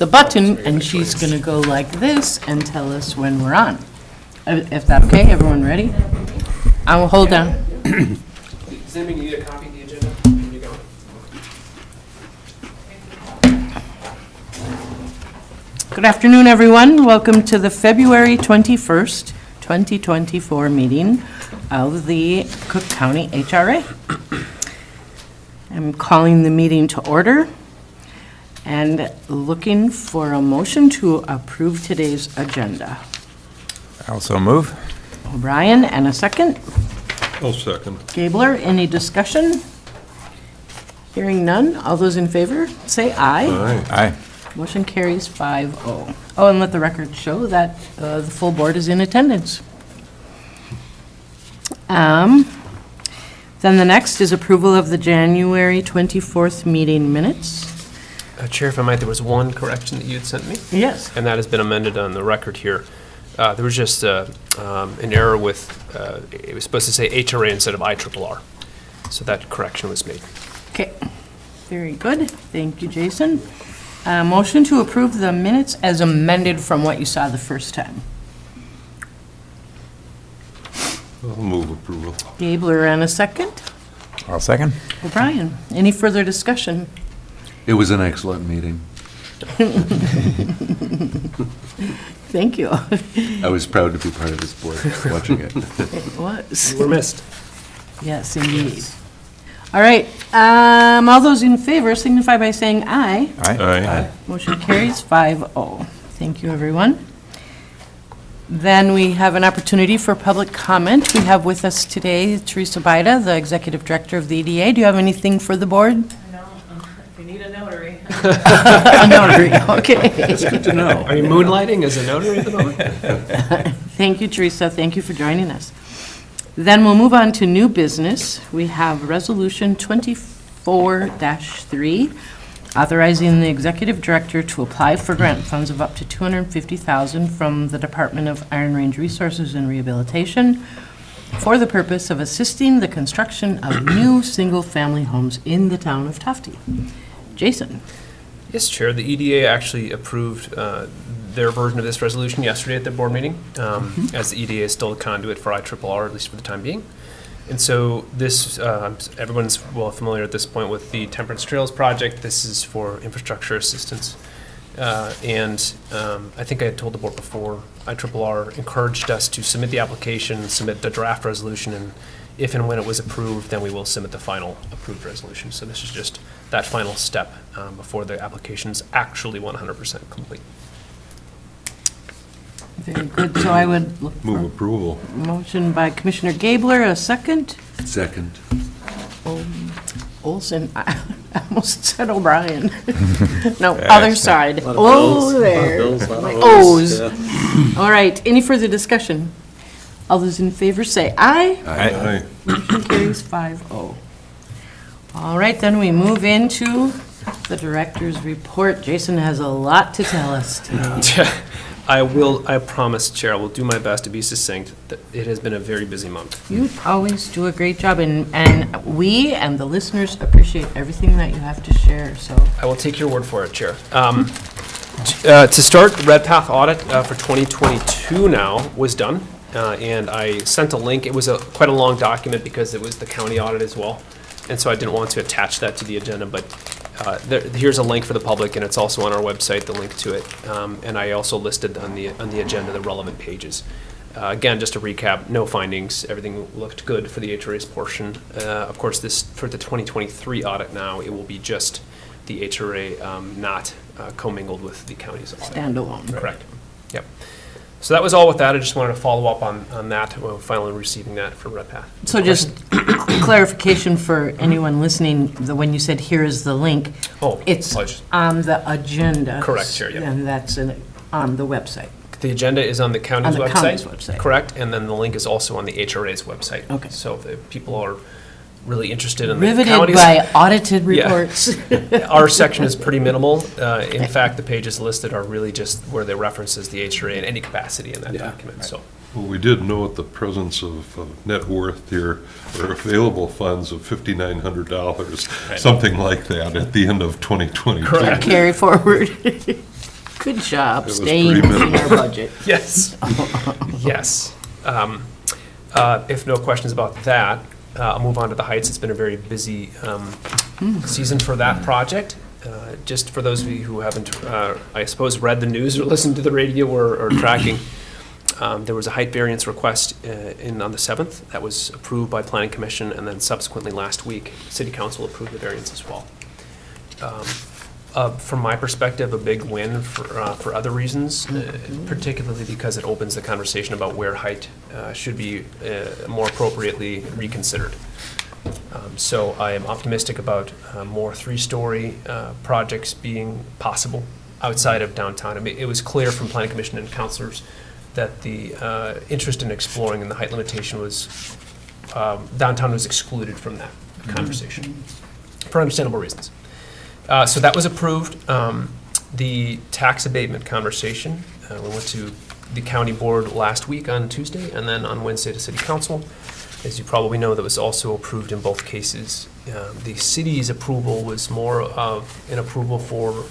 the button, and she's going to go like this and tell us when we're on. If that's okay, everyone ready? I will hold down. Does anybody need a copy of the agenda? Here you go. Good afternoon, everyone. Welcome to the February 21st, 2024 meeting of the Cook County HRA. I'm calling the meeting to order and looking for a motion to approve today's agenda. Also move. O'Brien, and a second. I'll second. Gabler, any discussion? Hearing none. All those in favor, say aye. Aye. Aye. Motion carries 5-0. Oh, and let the record show that the full board is in attendance. Then the next is approval of the January 24th meeting minutes. Chair, if I might, there was one correction that you had sent me, Yes. and that has been amended on the record here. There was just an error with, it was supposed to say HRA instead of IRRR. So that correction was made. Okay, very good. Thank you, Jason. Motion to approve the minutes as amended from what you saw the first time. I'll move approval. Gabler, and a second. I'll second. O'Brien, any further discussion? It was an excellent meeting. Thank you. I was proud to be part of this board, watching it. It was. You were missed. Yes, indeed. All right, all those in favor signify by saying aye. Aye. Motion carries 5-0. Thank you, everyone. Then we have an opportunity for public comment. We have with us today Teresa Bida, the Executive Director of the EDA. Do you have anything for the board? No, if you need a notary. A notary, okay. It's good to know. Are you moonlighting as a notary at the moment? Thank you, Teresa. Thank you for joining us. Then we'll move on to new business. We have Resolution 24-3, authorizing the Executive Director to apply for grant funds of up to $250,000 from the Department of Iron Range Resources and Rehabilitation for the purpose of assisting the construction of new single-family homes in the town of Tofte. Jason? Yes, Chair. The EDA actually approved their version of this resolution yesterday at their board meeting, as the EDA is still a conduit for IRRR, at least for the time being. And so this, everyone's well familiar at this point with the Temperance Trails project. This is for infrastructure assistance. I think I had told the board before, IRRR encouraged us to submit the application, submit the draft resolution, and if and when it was approved, then we will submit the final approved resolution. So this is just that final step before the application is actually 100% complete. Very good. So I would look Move for approval. motion by Commissioner Gabler, a second. Second. Olson, I almost said O'Brien. No, Yeah, other it's side. Oh, there. My O's. All right, any further discussion? All those in favor say aye. Aye. Motion carries 5-0. All right, then we move into the director's report. Jason has a lot to tell us today. I promise, Chair, I will do my best to be succinct. That it has been a very busy month. You always do a great job, and we and the listeners appreciate everything that you have to share, so. I will take your word for it, Chair. To start, RedPath audit for 2022 now was done, and I sent a link. It was quite a long document because it was the county audit as well, and so I didn't want to attach that to the agenda, but here's a link for the public, and it's also on our website, the link to it. And I also listed on the agenda the relevant pages. Again, just to recap, no findings. Everything looked good for the HRA's portion. Of course, this for the 2023 audit now, it will be just the HRA, not commingled with the county's audit. Standalone. Correct. Yep. So that was all with that. I just wanted to follow up on that. We're finally receiving that from RedPath. So just clarification for anyone listening, when you said here is the link, Oh, it's apologies. on the agenda. Correct, Chair, yeah. And that's on the website. The agenda is on the county's website. On the county's website. Correct, and then the link is also on the HRA's website. Okay. So if people are really interested in the Riveted county's. by audited Yeah. reports. Our section is pretty minimal. In fact, the pages listed are really just where they references the HRA in any capacity in that document, so. Well, we did note the presence of net worth here, or available funds of $5,900, something like that, at the end of 2022. Correct. Carry forward. Good job was staying pretty in minimal. our budget. Yes. Yes. If no questions about that, I'll move on to the Heights. It's been a very busy season for that project. Just for those of you who haven't, I suppose, read the news or listened to the radio or tracking, there was a height variance request on the 7th that was approved by Planning Commission, and then subsequently last week, City Council approved the variance as well. From my perspective, a big win for other reasons, particularly because it opens the conversation about where height should be more appropriately reconsidered. So I am optimistic about more three-story projects being possible outside of downtown. I mean, it was clear from Planning Commission and councilors that the interest in exploring and the height limitation was, downtown was excluded from that conversation, for understandable reasons. So that was approved. The tax abatement conversation, we went to the county board last week on Tuesday, and then on Wednesday to City Council. As you probably know, that was also approved in both cases. The city's approval was more of an approval for,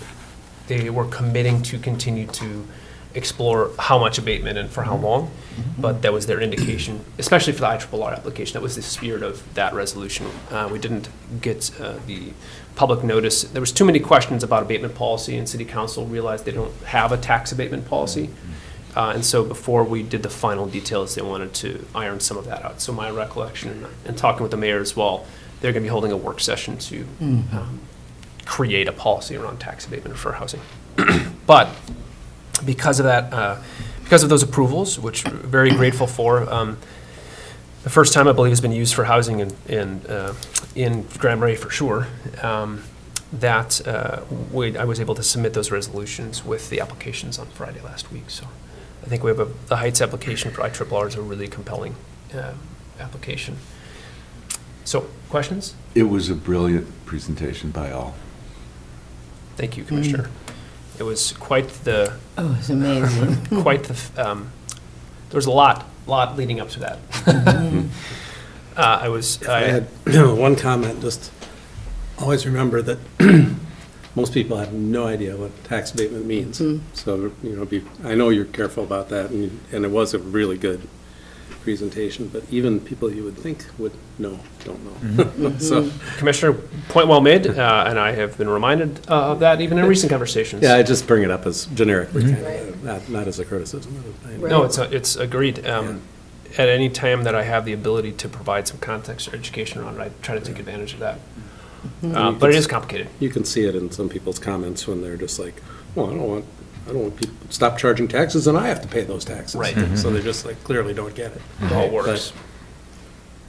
they were committing to continue to explore how much abatement and for how long, but that was their indication, especially for the IRRR application. That was the spirit of that resolution. We didn't get the public notice. There was too many questions about abatement policy, and City Council realized they don't have a tax abatement policy. And so before we did the final details, they wanted to iron some of that out. So my recollection, and talking with the mayor as well, they're going to be holding a work session to create a policy around tax abatement for housing. But because of that, because of those approvals, which we're very grateful for, the first time I believe has been used for housing in Grand Marais for sure, I was able to submit those resolutions with the applications on Friday last week. So I think we have the Heights application for IRRR is a really compelling application. So, questions? It was a brilliant presentation by all. Thank you, Commissioner. It was quite the, Oh, it's amazing. there was a lot leading up to that. I had one comment, just always remember that most people have no idea what tax abatement means. So, I know you're careful about that, and it was a really good presentation, but even people you would think would know, don't know. So, Commissioner, point well made, and I have been reminded of that even in recent conversations. yeah, I just bring it up as generically, not as a criticism. No, it's agreed. At any time that I have the ability to provide some context or education around it, I try to take advantage of that. But it is complicated. You can see it in some people's comments when they're just like, well, I don't want people to stop charging taxes and I have to pay those taxes. Right. So they just like clearly don't get it. It all works.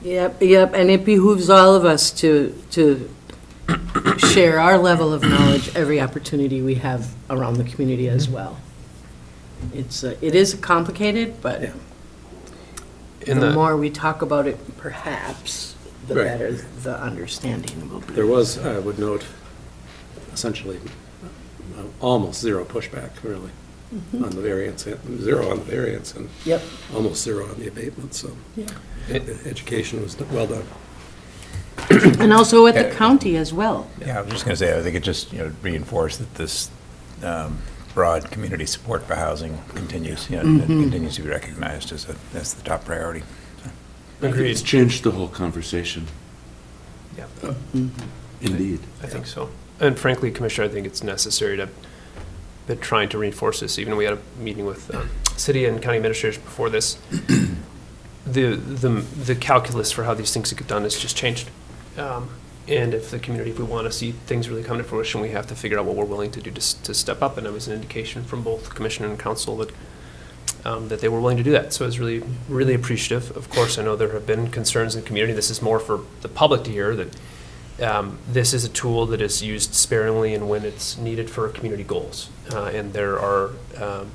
Yep, and it behooves all of us to share our level of knowledge every opportunity we have around the community as well. It is complicated, but Yeah. the more we talk about it, perhaps, the Right. better the understanding will be. There was, I would note, essentially almost zero pushback, really, on the variance, zero on the variance, and Yep. almost zero on the abatement, so Yeah. the education was well done. And also at the county as well. Yeah, I was just going to say, I think it just, reinforced that this broad community support for housing continues, and continues to be recognized as the top priority. Agreed. It's changed the whole conversation, Yeah, indeed. I think so. And frankly, Commissioner, I think it's necessary to be trying to reinforce this. Even we had a meeting with city and county administrators before this. The calculus for how these things get done has just changed. And if the community, if we want to see things really come to fruition, we have to figure out what we're willing to do to step up. And it was an indication from both Commissioner and Council that they were willing to do that. So I was really, really appreciative. Of course, I know there have been concerns in the community. This is more for the public to hear, that this is a tool that is used sparingly and when it's needed for community goals. And there are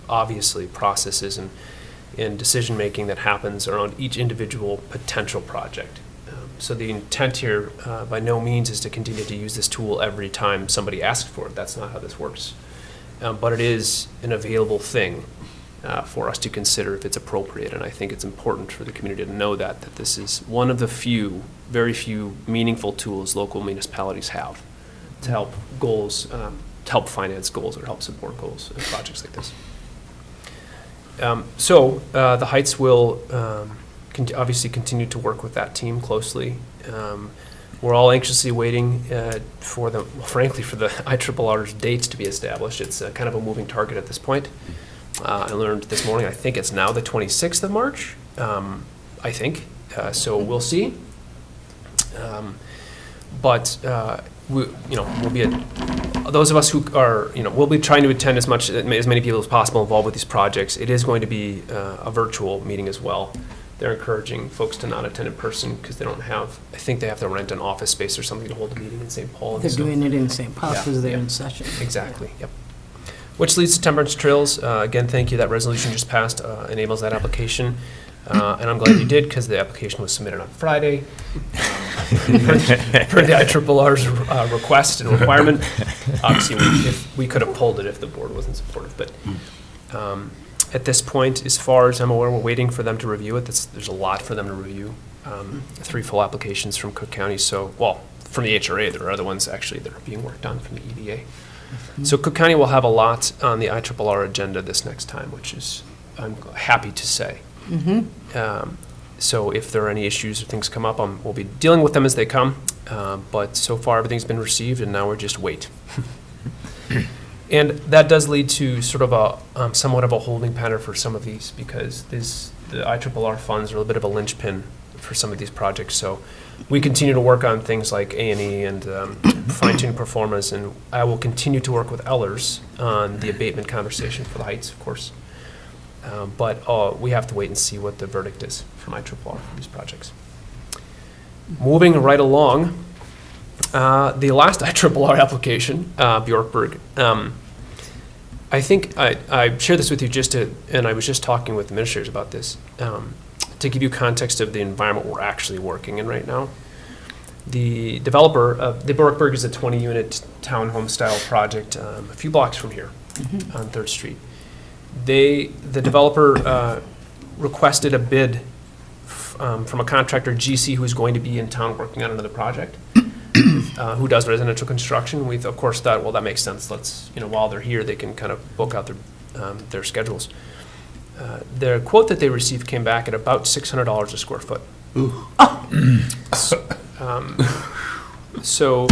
obviously processes and decision-making that happens around each individual potential project. So the intent here by no means is to continue to use this tool every time somebody asks for it. That's not how this works. But it is an available thing for us to consider if it's appropriate. And I think it's important for the community to know that this is one of the very few meaningful tools local municipalities have to help goals help finance goals or help support goals in projects like this. So the Heights will obviously continue to work with that team closely. We're all anxiously waiting frankly, for the IRR's dates to be established. It's kind of a moving target at this point. I learned this morning, I think it's now the 26th of March, I think. So we'll see. But we'll be those of us who are, we'll be trying to attend as many people as possible involved with these projects. It is going to be a virtual meeting as well. They're encouraging folks to not attend in person because they don't have, I think they have to rent an office space or something to hold a meeting in St. Paul. They're doing it in St. Paul because they're Yeah. in session. Exactly, yep. Which leads to Temperance Trails. Again, thank you. That resolution just passed, enables that application. And I'm glad you did because the application was submitted on Friday per the IRR's request and requirement. Obviously, we could have pulled it if the board wasn't supportive. But at this point, as far as I'm aware, we're waiting for them to review it. There's a lot for them to review. 3 full applications from Cook County. From the HRA, there are other ones actually that are being worked on from the EDA. So Cook County will have a lot on the IRR agenda this next time, which is, I'm happy to say. So if there are any issues or things come up, we'll be dealing with them as they come. But so far, everything's been received, and now we're just wait. And that does lead to sort of somewhat of a holding pattern for some of these, because the IRRR funds are a little bit of a linchpin for some of these projects. So we continue to work on things like A&E and fine-tune performance, and I will continue to work with Ellers on the abatement conversation for the Heights, of course. But we have to wait and see what the verdict is from IRRR for these projects. Moving right along, the last IRRR application, Bjorkberg, I think I shared this with you and I was just talking with administrators about this, to give you context of the environment we're actually working in right now. The developer of the Bjorkberg is a 20-unit townhome style project a few blocks from here on 3rd Street. The developer requested a bid from a contractor, GC, who's going to be in town working on another project, who does residential construction. We've, of course, thought, well, that makes sense. Let's, while they're here, they can kind of book out their schedules. Their quote that they received came back at about $600 a square foot. So,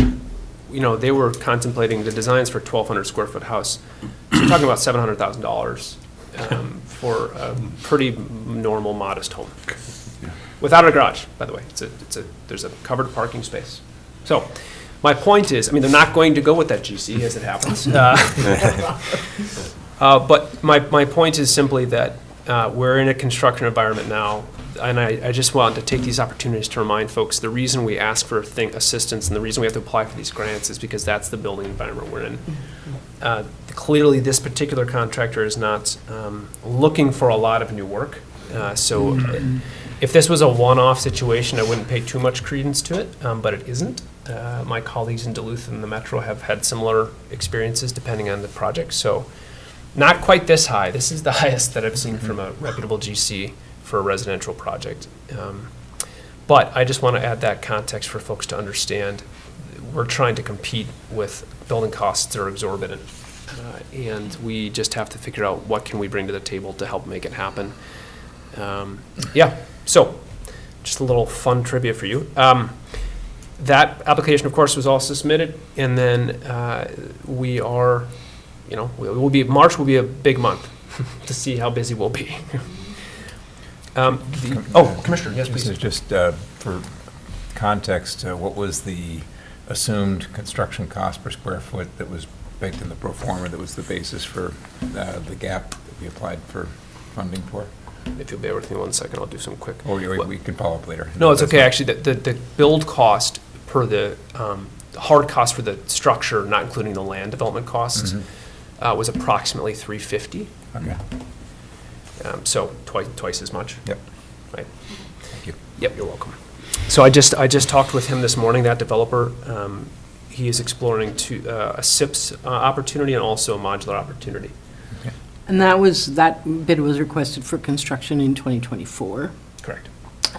they were contemplating the designs for 1,200 square foot house. So you're talking about $700,000 for a pretty normal, modest home. Without a garage, by the way. There's a covered parking space. So my point is, they're not going to go with that GC as it happens. But my point is simply that we're in a construction environment now, and I just want to take these opportunities to remind folks the reason we ask for assistance and the reason we have to apply for these grants is because that's the building environment we're in. Clearly, this particular contractor is not looking for a lot of new work. So if this was a one-off situation, I wouldn't pay too much credence to it, but it isn't. My colleagues in Duluth and the Metro have had similar experiences depending on the project. So not quite this high. This is the highest that I've seen from a reputable GC for a residential project. But I just want to add that context for folks to understand. We're trying to compete with building costs that are exorbitant. And we just have to figure out what can we bring to the table to help make it happen. So just a little fun trivia for you. That application, of course, was also submitted, and then we are, March will be a big month to see how busy we'll be. Commissioner, yes, please. This is just for context, what was the assumed construction cost per square foot that was baked in the pro forma that was the basis for the gap that we applied for funding for? If you'll bear with me 1 second, I'll do some quick. Or we can follow up later. No, it's okay. Actually, the build cost per the hard cost for the structure, not including the land development costs, was approximately $350. Okay. So twice as much. Yep. Right. Thank you. Yep, you're welcome. So I just talked with him this morning. That developer, he is exploring a SIPS opportunity and also a modular opportunity. And that bid was requested for construction in 2024. Correct.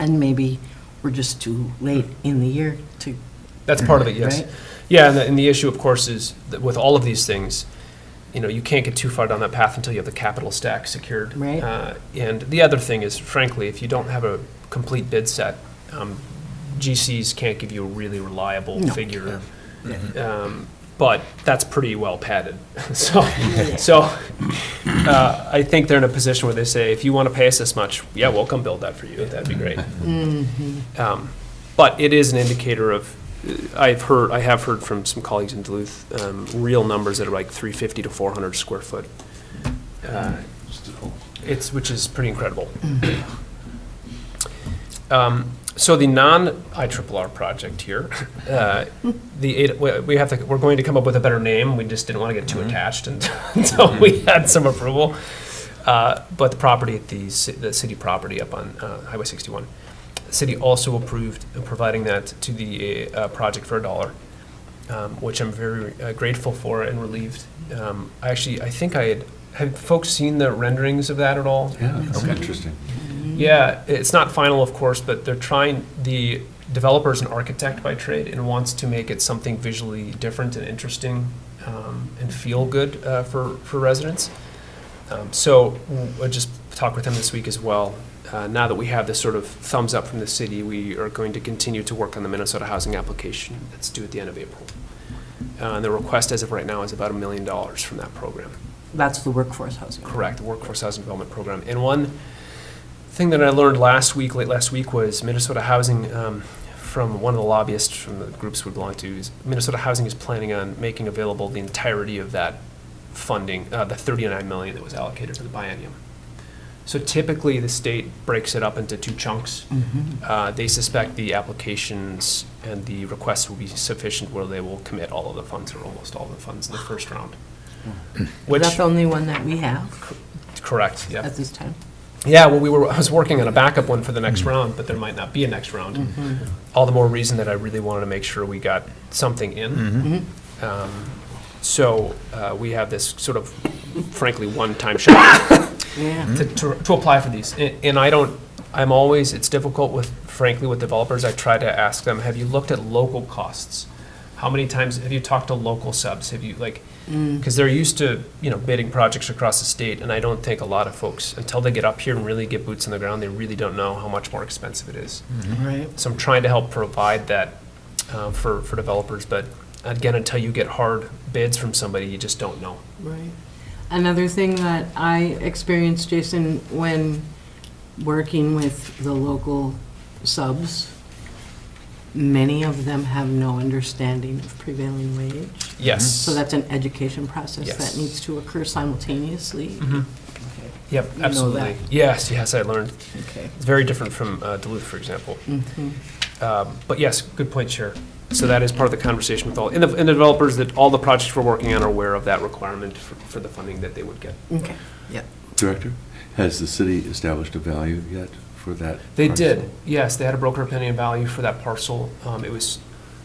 And maybe we're just too late in the year to. That's part of it, yes. Right? Yeah, and the issue, of course, is that with all of these things, you know, you can't get too far down that path until you have the capital stack secured. Right. And the other thing is, frankly, if you don't have a complete bid set, GCs can't give you a really reliable figure. But that's pretty well padded. So I think they're in a position where they say, if you want to pay us this much, yeah, we'll come build that for you. That'd be great. But it is an indicator of, I have heard from some colleagues in Duluth, real numbers that are like 350 to 400 square foot. Which is pretty incredible. So the non-IRRR project here, we're going to come up with a better name. We just didn't want to get too attached until we had some approval. But the property at the city property up on Highway 61, the city also approved providing that to the project for $1, which I'm very grateful for and relieved. I think have folks seen the renderings of that at all? Yeah, that's interesting. Yeah, it's not final, of course, but the developer's an architect by trade and wants to make it something visually different and interesting and feel good for residents. So I just talked with him this week as well. Now that we have this sort of thumbs up from the city, we are going to continue to work on the Minnesota housing application that's due at the end of April. And the request as of right now is about $1 million from that program. That's the workforce housing. Correct, the Workforce Housing Development Program. And one thing that I learned late last week was Minnesota Housing, from one of the lobbyists from the groups we belong to, is Minnesota Housing is planning on making available the entirety of that funding, the $39 million that was allocated for the biennium. So typically the state breaks it up into two chunks. They suspect the applications and the requests will be sufficient where they will commit all of the funds or almost all of the funds in the first round. That's the only one that we have Correct, yeah. at this time. Yeah, well, I was working on a backup one for the next round, but there might not be a next round. All the more reason that I really wanted to make sure we got something in. So we have this sort of, frankly, one-time shot to apply for these. And it's difficult frankly, with developers. I try to ask them, have you looked at local costs? How many times have you talked to local subs? Have you, because they're used to, bidding projects across the state, and I don't think a lot of folks, until they get up here and really get boots on the ground, they really don't know how much more expensive it is. Right. So I'm trying to help provide that for developers, but again, until you get hard bids from somebody, you just don't know. Right. Another thing that I experienced, Jason, when working with the local subs, many of them have no understanding of prevailing wage. Yes. So that's an education process Yes. that needs to occur simultaneously. Yep, You know absolutely. that. Yes, I learned. Okay. It's very different from Duluth, for example. But yes, good point, Chair. So that is part of the conversation with and the developers, that all the projects we're working on are aware of that requirement for the funding that they would get. Okay, yeah. Director, has the city established a value yet for that? They parcel? did, yes. They had a broker opinion value for that parcel. It was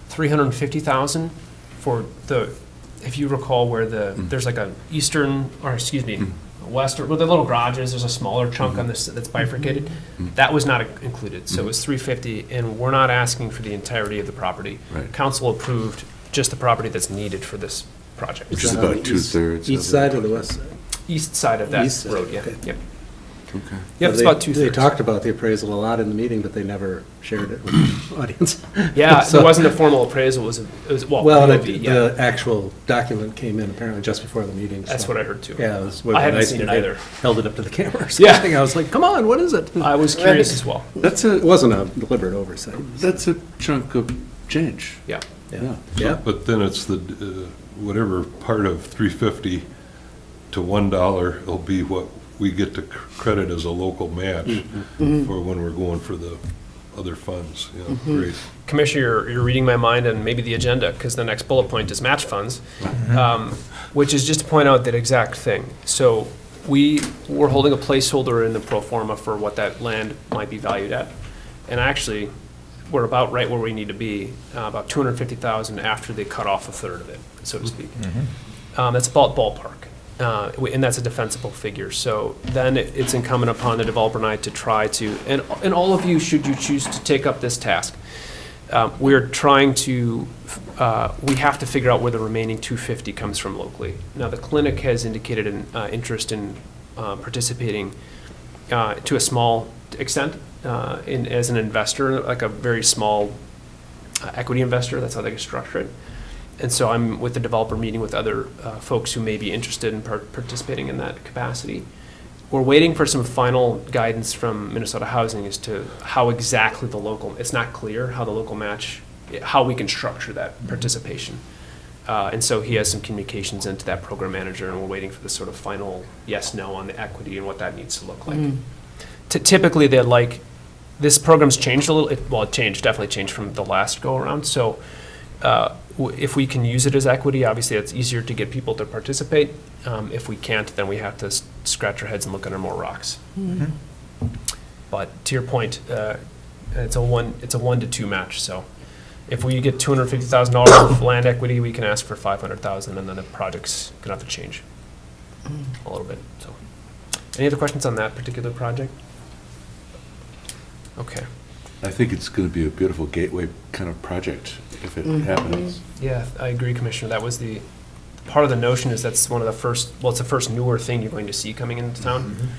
$350,000 for if you recall, where there's like a western, where the little garages, there's a smaller chunk on this that's bifurcated. That was not included, so it was $350,000, and we're not asking for the entirety of the property. Right. Council approved just the property that's needed for this project. Which is about 2/3. East side or the west side? East side of that East side, road, yeah. okay. Yep. Okay. Yep, it's They- about They 2/3. talked about the appraisal a lot in the meeting, but they never shared it with the audience. Yeah, So- there wasn't a formal appraisal, it was Well, POV, yeah. the actual document came in apparently just before the meeting. That's so- what I heard too. Yeah, it was. I hadn't nice seen if it they either. Held it up to the camera or Yeah. something. I was like, come on, what is it? I was curious as well. It wasn't a deliberate oversight. That's a chunk of change. Yeah. Yeah. Yeah. But then it's the, whatever part of 350 to $1 will be what we get to credit as a local match for when we're going for the other funds. Yeah, great. Commissioner, you're reading my mind and maybe the agenda, because the next bullet point is match funds, which is just to point out that exact thing. So we're holding a placeholder in the pro forma for what that land might be valued at. And actually, we're about right where we need to be, about $250,000 after they cut off a third of it, so to speak. That's about ballpark. And that's a defensible figure. So then it's incumbent upon the developer and I to try to, and all of you, should you choose to take up this task, we're trying to we have to figure out where the remaining 250 comes from locally. Now, the clinic has indicated an interest in participating to a small extent as an investor, like a very small equity investor. That's how they can structure it. And so I'm with the developer meeting with other folks who may be interested in participating in that capacity. We're waiting for some final guidance from Minnesota Housing as to how exactly the local, it's not clear how the local match, how we can structure that participation. And so he has some communications into that program manager, and we're waiting for the sort of final yes, no on the equity and what that needs to look like. Typically, they'd like, this program's changed a little, definitely changed from the last go around. So if we can use it as equity, obviously it's easier to get people to participate. If we can't, then we have to scratch our heads and look under more rocks. But to your point, it's a 1 to 2 match. So if we get $250,000 of land equity, we can ask for $500,000, and then the project's gonna have to change a little bit. So, any other questions on that particular project? Okay. I think it's going to be a beautiful gateway kind of project if it happens. Yeah, I agree, Commissioner. That was the part of the notion is that's one of the first. Well, it's the first newer thing you're going to see coming into town,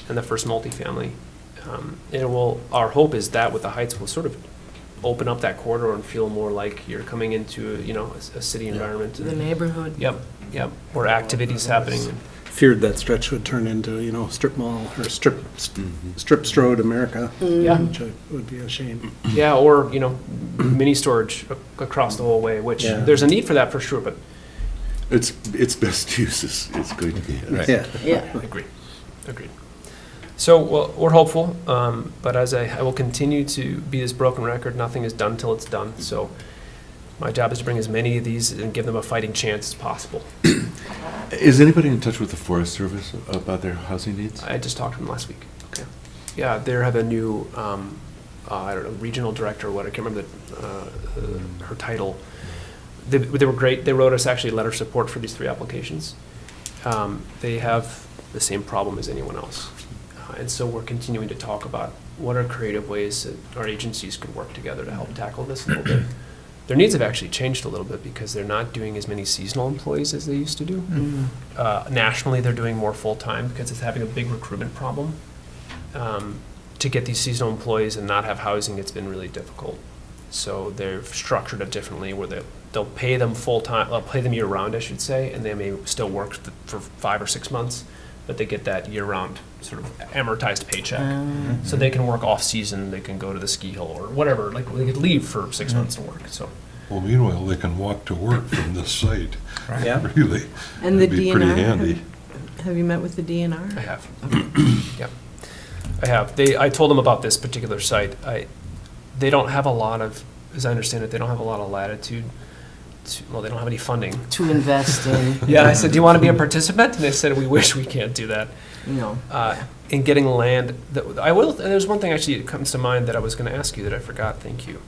and the first multifamily. And our hope is that with the Heights, we'll sort of open up that corridor and feel more like you're coming into a city environment. The neighborhood. Yep. Where activities happening. Feared that stretch would turn into, strip mall or strip strode America. Yeah. Which would be a shame. Yeah, or mini storage across the whole way, which Yeah. there's a need for that for sure. But Its best use is going to be it. Right. Yeah. agreed. So we're hopeful, but as I will continue to be this broken record, nothing is done till it's done. So my job is to bring as many of these and give them a fighting chance as possible. Is anybody in touch with the Forest Service about their housing needs? I just talked to them last week. Okay. Yeah, they have a new, I don't know, regional director or what, I can't remember her title. They were great. They wrote us actually a letter of support for these 3 applications. They have the same problem as anyone else. And so we're continuing to talk about what are creative ways that our agencies can work together to help tackle this a little bit. Their needs have actually changed a little bit because they're not doing as many seasonal employees as they used to do. Nationally, they're doing more full-time because it's having a big recruitment problem. To get these seasonal employees and not have housing, it's been really difficult. So they've structured it differently where they'll pay them full-time, pay them year-round, I should say, and they may still work for 5 or 6 months, but they get that year-round sort of amortized paycheck. So they can work off-season, they can go to the ski hill or whatever, like they could leave for 6 months to work, so. Well, meanwhile, they can walk to work from this site. Yeah. Really. And the It'd be pretty DNR, handy. have you met with the I DNR? have. Yep. I have. I told them about this particular site. They don't have a lot of, as I understand it, they don't have a lot of latitude. Well, they don't have any funding. To invest in, Yeah, I said, do you want to be a participant? And they said, we wish we can't do that. In getting land, there's one thing actually that comes to mind that I was going to ask you that I forgot. Thank you.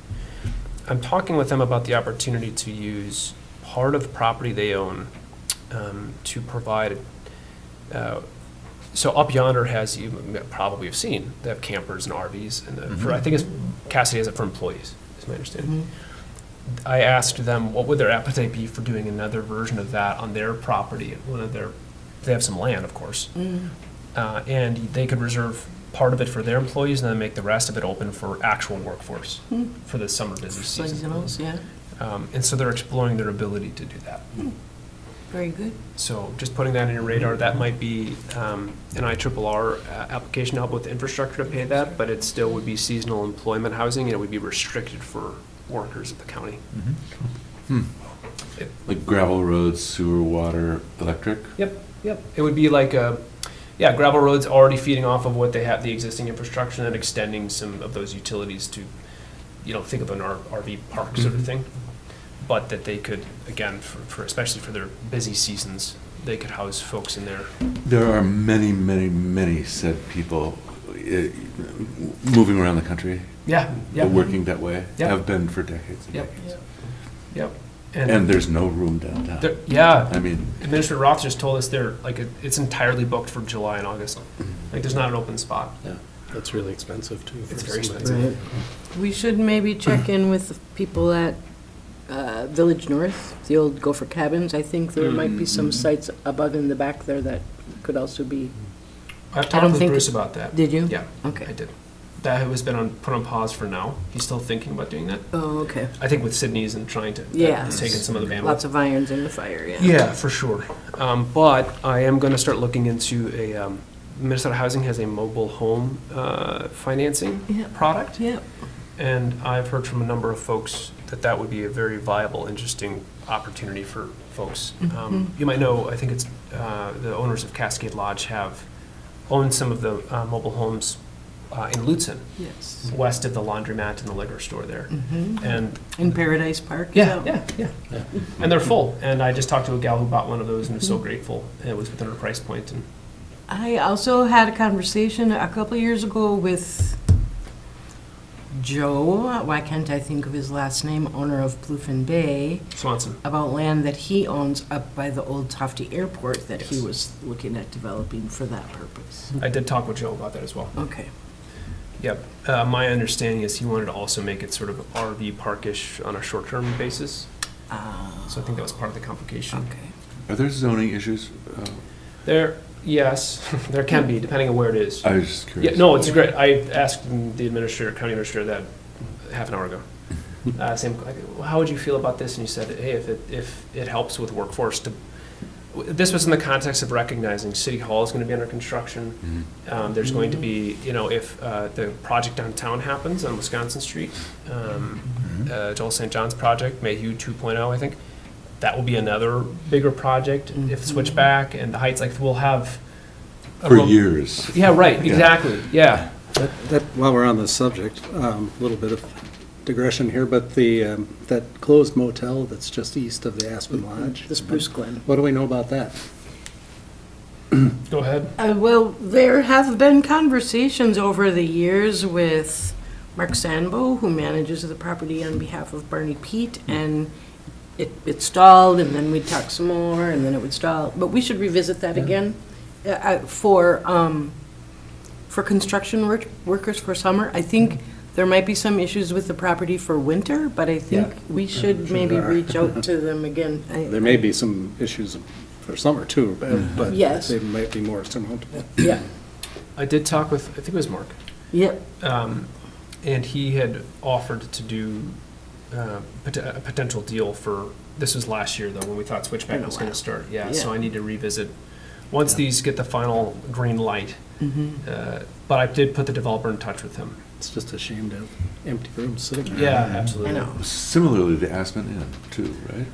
I'm talking with them about the opportunity to use part of the property they own to provide. So up yonder you probably have seen, they have campers and RVs, and I think Cassidy has it for employees, is my understanding. I asked them what would their appetite be for doing another version of that on their property. They have some land, of course, and they could reserve part of it for their employees and then make the rest of it open for actual workforce for the summer busy season. seasonals, yeah, And so they're exploring their ability to do that. very good. So just putting that on your radar, that might be an IRRR application to help with infrastructure to pay that, but it still would be seasonal employment housing, and it would be restricted for workers at the county. Like gravel roads, sewer, water, electric? Yep. It would be like gravel roads already feeding off of what they have, the existing infrastructure, and extending some of those utilities to, think of an RV park sort of thing. But that they could, again, for especially for their busy seasons, they could house folks in there. There are many, many, many said people moving around the country, Yeah. working that way, Yeah. have been for decades and Yep. decades. Yep. And there's no room downtown. Yeah. I mean, Administrator Roth just told us it's entirely booked for July and August. Like there's not an open spot. yeah. That's really expensive, too. It's for very somebody. expensive. We should maybe check in with the people at Village North, the old Gopher Cabins, I think there might be some sites above in the back there that could also be, I've I talked don't with think- Bruce about that. did you? Yeah, Okay. I did. That has been put on pause for now. He's still thinking about doing that. Oh, okay. I think with Sydney's and trying to, Yeah. it's taken some of the bandwidth. Lots of irons in the fire, yeah. Yeah, for sure. But I am going to start looking into a, Minnesota Housing has a mobile home financing Yeah. product. Yeah. And I've heard from a number of folks that that would be a very viable, interesting opportunity for folks. You might know, I think it's the owners of Cascade Lodge have owned some of the mobile homes in Lutzen, Yes. west of the laundromat and the liquor store there. And In Paradise Park? is yeah, that- yeah. And they're full. And I just talked to a gal who bought one of those and was so grateful. And it was within her price point. And I also had a conversation a couple of years ago with Joe, why can't I think of his last name, owner of Bluefin Bay, Swanson. about land that he owns up by the old Tofty Airport that he Yes. was looking at developing for that purpose. I did talk with Joe about that as well. Okay. Yep. My understanding is he wanted to also make it sort of RV parkish on a short-term basis. So I think that was part of the complication. Okay. Are there zoning issues? There, yes, there can be, depending on where it is. I was just Yeah, curious. no, it's great. I asked the administrator, county administrator, that half an hour ago. Same, how would you feel about this? And he said, hey, if it helps with workforce to, this was in the context of recognizing City Hall is going to be under construction. There's going to be, if the project downtown happens on Wisconsin Street, Joel St. John's project, Mayhew 2.0, I think, that will be another bigger project. If Switchback and the Heights, like, we'll have. For years. Yeah, right, Yeah. exactly, yeah. While we're on this subject, a little bit of digression here, but that closed motel that's just east of the Aspen Lodge, The Spruce Glen. what do we know about that? Go ahead. Well, there have been conversations over the years with Mark Sanbo, who manages the property on behalf of Barney Pete, and it stalled, and then we'd talk some more, and then it would stall. But we should revisit that again for construction workers for summer. I think there might be some issues with the property for winter, but I think Yeah. we should sure maybe there are. reach out to them again. There may be some issues for summer too, but Yes. they might be more surmountable. Yeah, I did talk with, I think it was Mark, yep. and he had offered to do a potential deal for, this was last year though, when we thought Switchback Been a was going to while. start. Yeah, so Yeah. I need to revisit, once these get the final green light. But I did put the developer in touch with him. It's just a shame to have empty rooms sitting there. Yeah, I absolutely. know. Similarly to Aspen Inn, too, right?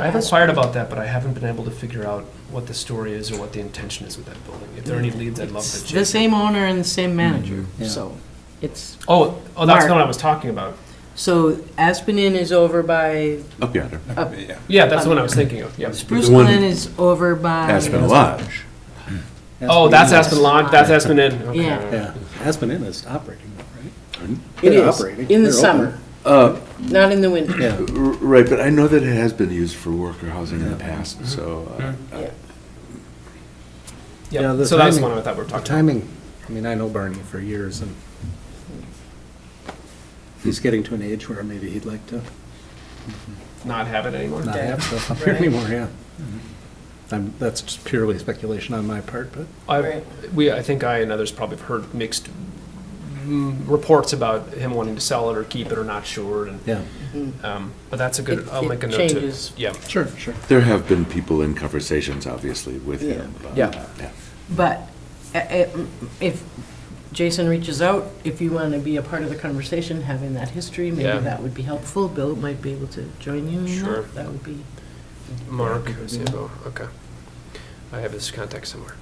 I have inquired about that, but I haven't been able to figure out what the story is or what the intention is with that building. If there are any leads, I'd love to It's chase. the same owner and the same manager, Yeah. so it's, Oh, that's Mark. the one I was talking about. so Aspen Inn is over by, Up yonder. Yeah. Yeah, that's the one I was thinking of, yep. Spruce the one- Glen is over by. Aspen Lodge. Oh, that's Inn is- Aspen Lodge, that's Aspen Inn, okay. Yeah. Yeah, Aspen Inn is operating, right? Pardon? It They're is, operating. in the They're summer, not in the winter. Yeah. Right, but I know that it has been used for worker housing in the past, so. Yeah. Yeah, Yep, the so that's the timing- one I thought we were The talking about. timing, I mean, I know Barney for years, and he's getting to an age where maybe he'd like to Not have it anymore? not have stuff up here anymore, yeah. That's just purely speculation on my part, but I think I and others probably have heard mixed reports about him wanting to sell it or keep it or not sure, and, yeah, but that's a good, I'll It make a note to. changes. Yeah, sure, sure. There have been people in conversations, obviously, with him. Yeah. But if Jason reaches out, if you want to be a part of the conversation, having that history, maybe Yeah. that would be helpful. Bill might be able to join you in that. Sure. That would be, Mark, CFO, okay. I have his contact somewhere.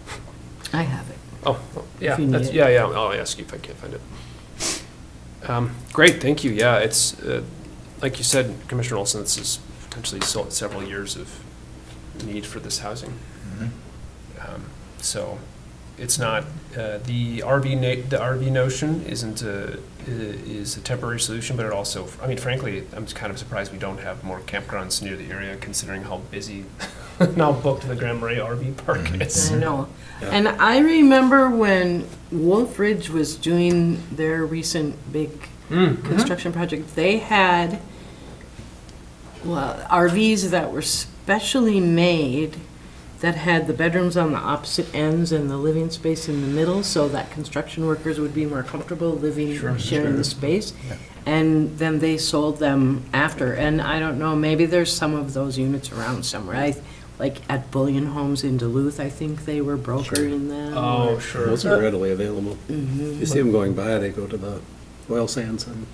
I have it. Oh, yeah, If you need that's, it. yeah, I'll ask you if I can't find it. Great, thank you, yeah, it's, like you said, Commissioner Olson, this is potentially several years of need for this housing. So, it's not, the RV notion isn't is a temporary solution, but it also, I mean, frankly, I'm kind of surprised we don't have more campgrounds near the area, considering how busy, now booked the Grand Marais RV park is. I know. And I remember when Wolf Ridge was doing their recent big construction project, they had Well, RVs that were specially made that had the bedrooms on the opposite ends and the living space in the middle, so that construction workers would be more comfortable living, sharing the space. And then they sold them after, and I don't know, maybe there's some of those units around somewhere. Like at Bullion Homes in Duluth, I think they were brokering them. Oh, sure. Those are readily available. You see them going by, they go to the oil sands and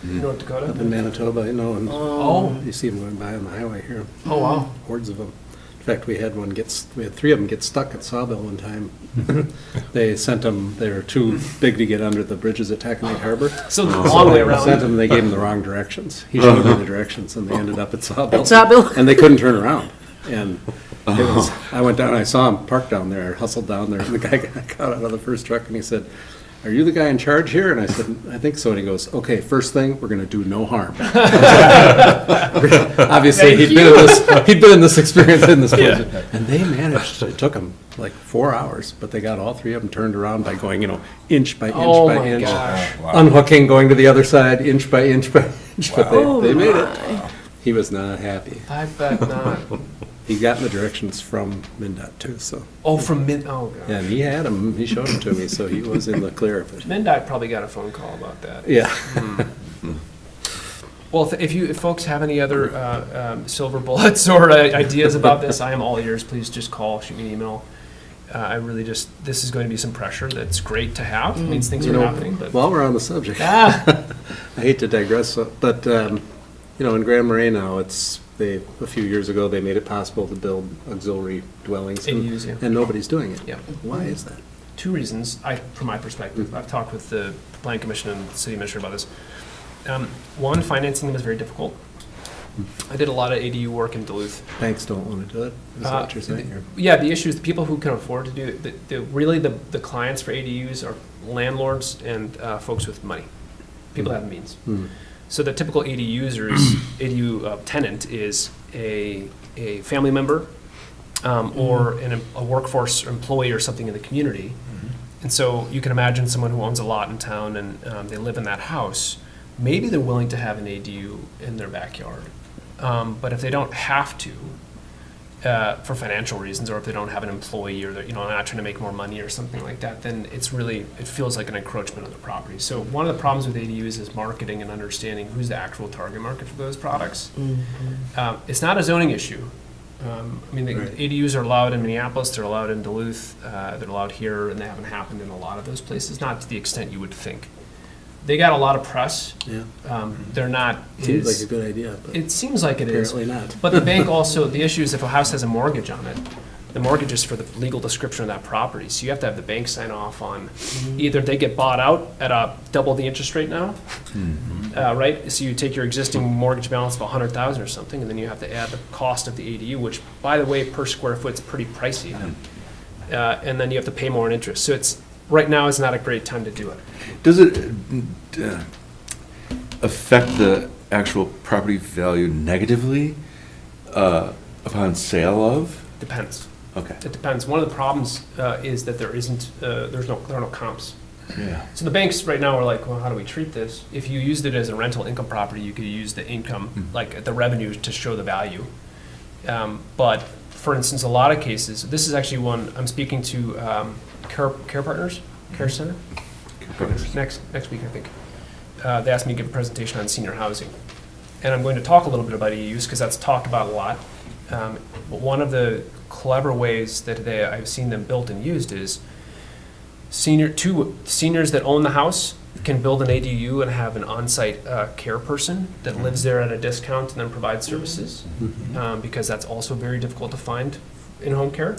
North Dakota? up in Manitoba, you know, and Oh. you see them going by on the highway here. Oh, wow. Hordes of them. In fact, we had 3 of them get stuck at Sawbill one time. They sent them, they were too big to get under the bridges at Taconite Harbor. So the long way Sent around. them, they gave them the wrong directions. He showed them the directions, and they ended up at Sawbill. At Sawbill? And they couldn't turn around. And it was, I went down, I saw him parked down there, I hustled down there, and the guy got out of the first truck, and he said, "Are you the guy in charge here?" And I said, "I think so." And he goes, "Okay, first thing, we're gonna do no harm." Obviously, he'd been in this experience in this business. And they managed, it took them like 4 hours, but they got all 3 of them turned around by going, you know, inch by inch Oh, by my inch. gosh. Unhooking, going to the other side, inch by inch by inch, but Oh, they made it. my. He was not happy. I bet not. He got in the directions from MnDOT too, so. Oh, from oh, God. Yeah, and he had them, he showed them to me, so he was in the clear of it. MnDOT probably got a phone call about that. Yeah. Well, if folks have any other silver bullets or ideas about this, I am all ears. Please just call, shoot me an email. I really just, this is going to be some pressure that's great to have. It means things You are know, happening, but. while we're on the subject, Ah, I hate to digress, but, you know, in Grand Marais now, a few years ago, they made it possible to build auxiliary dwellings. and- ADUs, yeah. And nobody's doing it. Yeah. Why is that? 2 reasons, from my perspective. I've talked with the Plan Commission and the City Administrator about this. One, financing them is very difficult. I did a lot of ADU work in Duluth. Banks don't want to do it, is that what you're saying? or- Yeah, the issue is the people who can afford to do it, really the clients for ADUs are landlords and folks with money, people that have means. Hmm. So the typical ADU tenant is a family member or a workforce employee or something in the community. And so you can imagine someone who owns a lot in town and they live in that house, maybe they're willing to have an ADU in their backyard. But if they don't have to, for financial reasons, or if they don't have an employee, or they're, not trying to make more money or something like that, then it feels like an encroachment on the property. So one of the problems with ADUs is marketing and understanding who's the actual target market for those products. It's not a zoning issue. ADUs are allowed in Minneapolis, they're allowed in Duluth, they're allowed here, and they haven't happened in a lot of those places, not to the extent you would think. They got a lot of press. Yeah, They're not. seems like a good idea, but It seems like it is. apparently not. But the bank also, the issue is if a house has a mortgage on it, the mortgage is for the legal description of that property. So you have to have the bank sign off on either they get bought out at double the interest rate now, right? So you take your existing mortgage balance of 100,000 or something, and then you have to add the cost of the ADU, which, by the way, per square foot is pretty pricey. And then you have to pay more in interest. So right now is not a great time to do it. Does it affect the actual property value negatively upon sale of? Depends. Okay. It depends. One of the problems is that there are no comps. Yeah. So the banks right now are like, well, how do we treat this? If you used it as a rental income property, you could use the income, like the revenue, to show the value. But for instance, a lot of cases, this is actually one I'm speaking to Care Partners, Care Center. Next week, I think. They asked me to give a presentation on senior housing. And I'm going to talk a little bit about ADUs because that's talked about a lot. But one of the clever ways that I've seen them built and used is seniors that own the house can build an ADU and have an on-site care person that lives there at a discount and then provides services, because that's also very difficult to find in home care.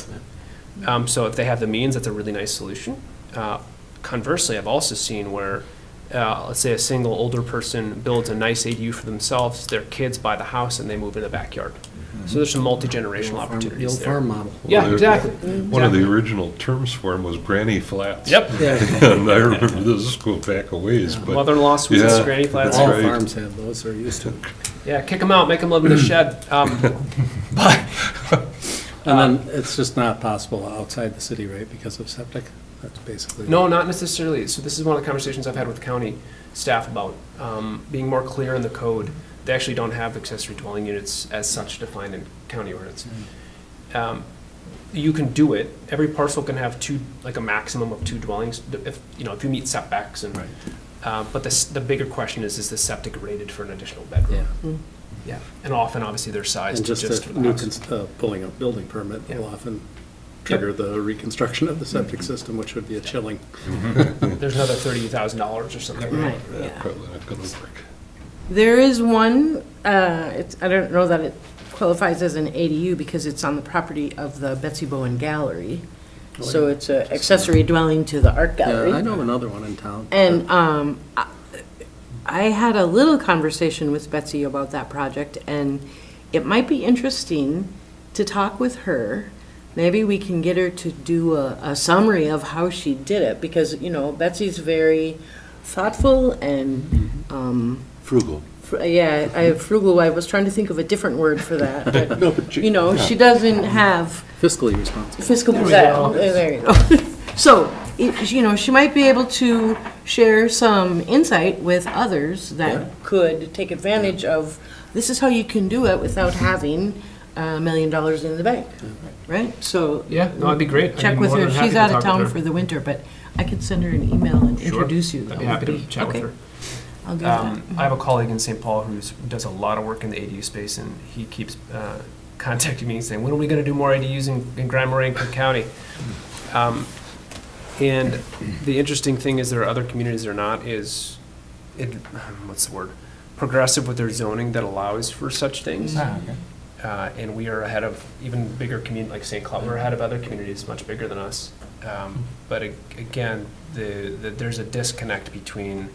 So if they have the means, that's a really nice solution. Conversely, I've also seen where, let's say a single older person builds a nice ADU for themselves, their kids buy the house and they move in the backyard. So there's some multi-generational The opportunities old there. farm model. Yeah, exactly. One of the original terms for them was granny flats. Yep. Yeah. And I remember this goes back a ways, but Mother-in-law suites and Yeah. granny flats. That's All right. farms have those, they're used to. Yeah, kick them out, make them live in the shed. But And then it's just not possible outside the city, right, because of septic? That's basically. no, not necessarily. So this is one of the conversations I've had with the county staff about being more clear in the code They actually don't have accessory dwelling units as such defined in county ordinance. You can do it. Every parcel can have two, like a maximum of 2 dwellings, if, if you meet setbacks and, but the bigger question is the septic rated for an additional bedroom? Yeah, and often, obviously, they're sized And just just for a the new, house. pulling a building permit Yeah. will often trigger the reconstruction of the septic system, which would be a chilling. There's another $30,000 or something. Right, Yeah, yeah. probably not gonna work. There is one, I don't know that it qualifies as an ADU because it's on the property of the Betsy Bowen Gallery. So it's an accessory dwelling to the art gallery. I know another one in town. And I had a little conversation with Betsy about that project, and it might be interesting to talk with her. Maybe we can get her to do a summary of how she did it, because, Betsy's very thoughtful and, Frugal. frugal. I was trying to think of a different word for that, but, No, but she doesn't have Fiscally responsible. fiscal There we possession. go. There you go. So, she might be able to share some insight with others that could take advantage of, this is how you can do it without having $1 million in the bank, right? So. Yeah, no, that'd be great. I'd Check be with more her. than happy She's to out talk of with town her. for the winter, but I could send her an email and Sure. introduce you. I'd That be would happy to chat with okay. her. I'll do that. I have a colleague in St. Paul who does a lot of work in the ADU space, and he keeps contacting me and saying, when are we going to do more ADUs in Grand Marais and Cook County? And the interesting thing is there are other communities that are not, what's the word? Progressive with their zoning that allows for such things. And we are ahead of even bigger communities like St. Cloud. We're ahead of other communities much bigger than us. But again, there's a disconnect between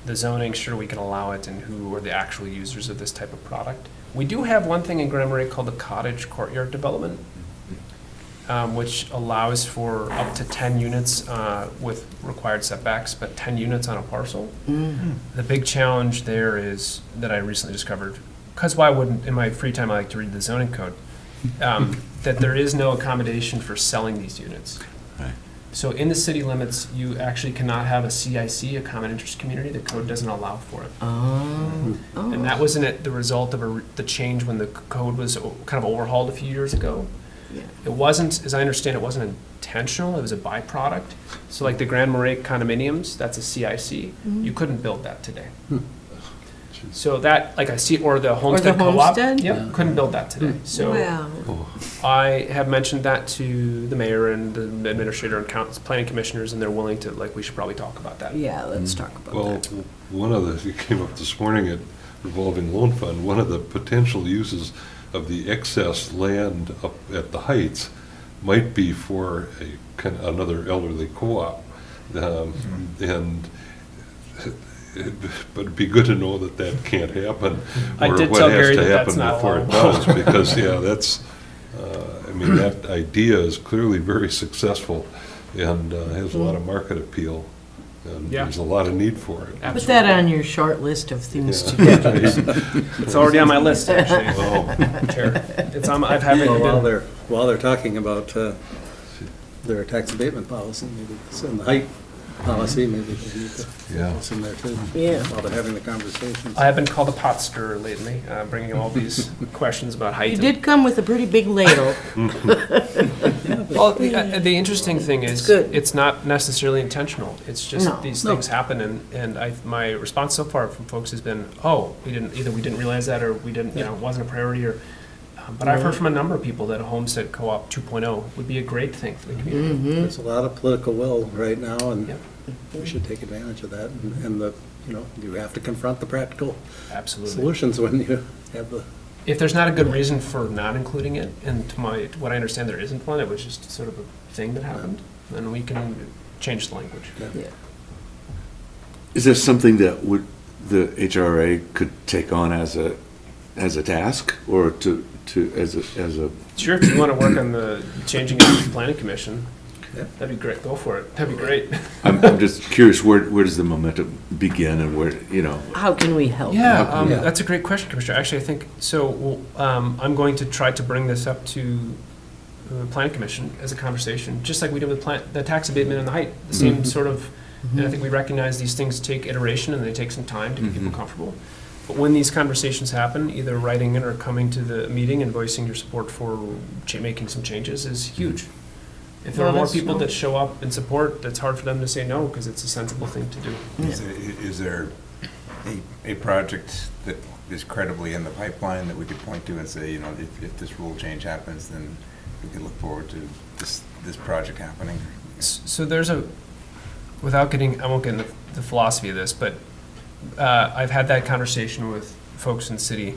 the zoning, sure we can allow it, and who are the actual users of this type of product. We do have one thing in Grand Marais called the cottage courtyard development, which allows for up to 10 units with required setbacks, but 10 units on a parcel. The big challenge there is, that I recently discovered, because why wouldn't, in my free time I like to read the zoning code, that there is no accommodation for selling these units. Right. So in the city limits, you actually cannot have a CIC, a common interest community. The code doesn't allow for it. And that wasn't the result of the change when the code was kind of overhauled a few years ago. Yeah. It wasn't, as I understand, it wasn't intentional. It was a byproduct. So like the Grand Marais condominiums, that's a CIC. You couldn't build that today. So that, like I see, or the homestead co-op. homestead? Yep, couldn't build that today. So Wow. I have mentioned that to the mayor and the administrator and planning commissioners, and they're willing to, we should probably talk about that. Yeah, let's talk about Well, that. one of the, you came up this morning at revolving loan fund, one of the potential uses of the excess land up at the Heights might be for another elderly co-op. And but it'd be good to know that that can't happen. I or did what tell has Gary to that that's happen not before it allowed. does, because, that's, that idea is clearly very successful and has a lot of market appeal. And Yeah. there's a lot of need for it. Put that on your short list of things to do. It's already on my list, actually. Oh, Chair. It's on, I've had it. Well, while they're talking about their tax abatement policy, maybe it's in the height policy, maybe they need to Yeah. it's in there too. Yeah. While they're having the conversations. I have been called a pot stirrer lately, bringing all these questions about height. You did come with a pretty big ladle. Well, the interesting thing is, It's good. it's not necessarily intentional. It's just No. these No. things happen, and my response so far from folks has been, oh, either we didn't realize that, or we didn't, it wasn't a priority, or, but I've heard from a number of people that a homestead co-op 2.0 would be a great thing for the community. There's a lot of political will right now, and Yep. we should take advantage of that. And you have to confront the practical Absolutely. solutions when you have the. If there's not a good reason for not including it, and to what I understand there isn't one, it was just sort of a thing that happened, then we can change the language. Yeah. Is there something that the HRA could take on as a task, or as a Sure, if you want to work on the changing of the planning commission, Yeah. that'd be great, go for it, that'd be great. I'm just curious, where does the momentum begin, and where, How can we help? Yeah, Yeah. that's a great question, Commissioner. Actually, I think, so I'm going to try to bring this up to the planning commission as a conversation, just like we did with the tax abatement and the height, the same sort of, and I think we recognize these things take iteration and they take some time to get people comfortable. But when these conversations happen, either writing in or coming to the meeting and voicing your support for making some changes is huge. If there are Well, more that's people true. that show up and support, it's hard for them to say no, because it's a sensible thing to do. Is there a project that is credibly in the pipeline that we could point to and say, you know, if this rule change happens, then we can look forward to this project happening? So there's without getting, I won't get into the philosophy of this, but I've had that conversation with folks in the city.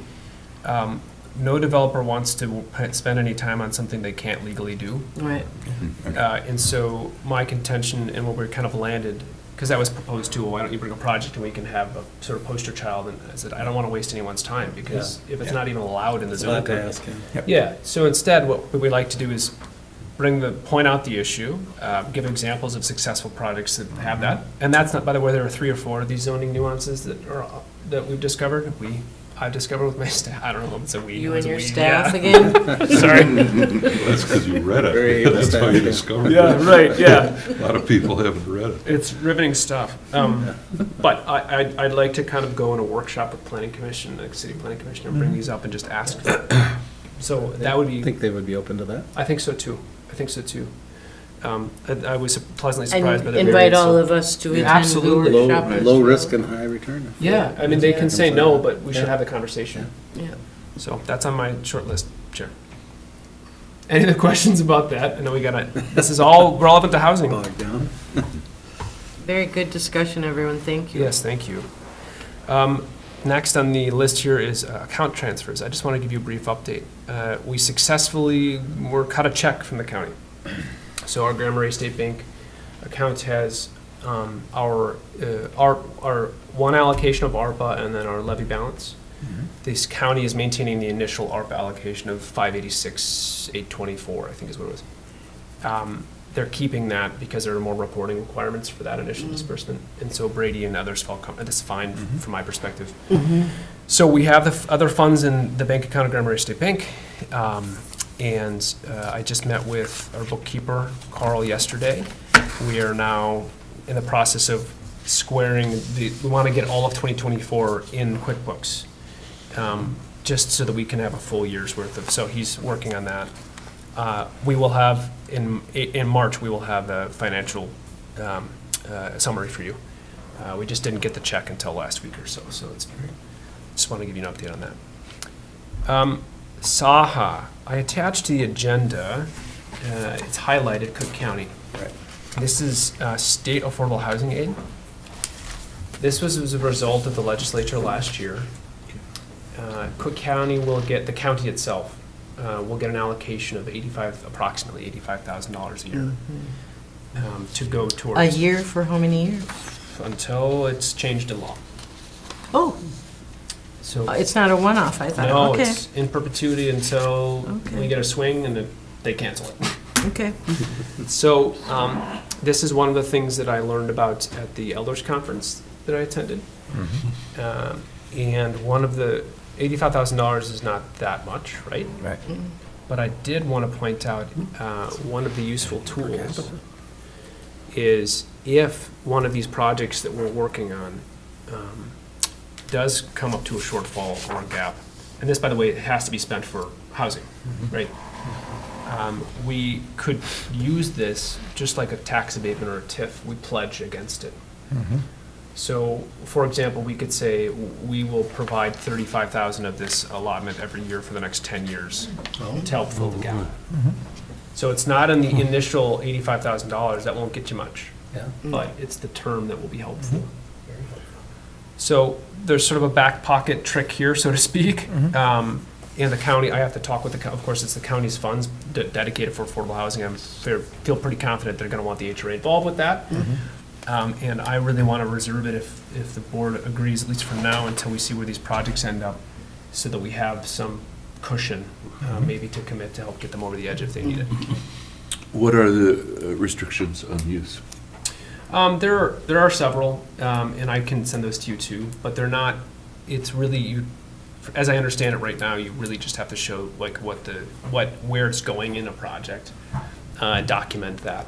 No developer wants to spend any time on something they can't legally do. Right. And so my contention and what we're kind of landed, because that was proposed too, well, why don't you bring a project and we can have a sort of poster child, and I said, I don't want to waste anyone's time, because if it's not even allowed in the It's a lot zoning to code. ask, yeah. Yeah, so instead, what we like to do is point out the issue, give examples of successful projects that have that. And that's not, by the way, there are 3 or 4 of these zoning nuances that we've discovered. I've discovered with my staff. I don't know if it's a we. You it's and a your we, staff yeah. again? Sorry. That's because you read Very it. able That's how staff, you yeah. discovered Yeah, it. right, yeah. A lot of people haven't read it. It's riveting stuff. But I'd like to kind of go in a workshop with planning commission, like city planning commission, and bring these up and just ask. So that would I be, think they would be open to that. I think so too. I was pleasantly surprised by And the invite variance, all so- of us to attend the Absolutely. workshop. Low- as Low well. risk and high return. Yeah, I mean, they can say no, but we should have the conversation. Yeah. So that's on my short list, Chair. Any other questions about that? I know this is all relevant to housing. Bogged down. Very good discussion, everyone. Thank you. Yes, thank you. Next on the list here is account transfers. I just want to give you a brief update. We successfully cut a check from the county. So our Grand Marais State Bank account has our one allocation of ARPA and then our levy balance. This county is maintaining the initial ARPA allocation of $586,824, I think is what it was. They're keeping that because there are more reporting requirements for that initial disbursement. And so Brady and others felt that's fine from my perspective. So we have the other funds in the bank account of Grand Marais State Bank. And I just met with our bookkeeper, Carl, yesterday. We are now in the process of squaring we want to get all of 2024 in QuickBooks, just so that we can have a full year's worth of, so he's working on that. We will have, in March, we will have a financial summary for you. We just didn't get the check until last week or so, just want to give you an update on that. Saha, I attached to the agenda, it's highlighted Cook County. Right. This is state affordable housing aid. This was as a result of the legislature last year. Cook County will get, the county itself, will get an allocation of approximately $85,000 a year to go towards. A year for how many years? Until it's changed in law. Oh, So. it's not a one-off, I thought. No, Okay, it's in perpetuity until Okay. we get a swing and then they cancel it. okay. So this is one of the things that I learned about at the Elders Conference that I attended. And one of the, $85,000 is not that much, right? Right. But I did want to point out, one of the useful tools is if one of these projects that we're working on does come up to a shortfall or a gap, and this, by the way, it has to be spent for housing, right? We could use this, just like a tax abatement or a TIF, we pledge against it. So, for example, we could say, we will provide 35,000 of this allotment every year for the next 10 years to help fill the gap. So it's not in the initial $85,000, that won't get you much, but it's the term that will be helpful. So there's sort of a back pocket trick here, so to speak. In the county, I have to talk with of course, it's the county's funds dedicated for affordable housing. I feel pretty confident they're going to want the HRA involved with that. And I really want to reserve it if the board agrees, at least for now, until we see where these projects end up, so that we have some cushion, maybe to commit to help get them over the edge if they need it. What are the restrictions on use? There are several, and I can send those to you too, but they're not, it's really, as I understand it right now, you really just have to show like where it's going in a project, document that.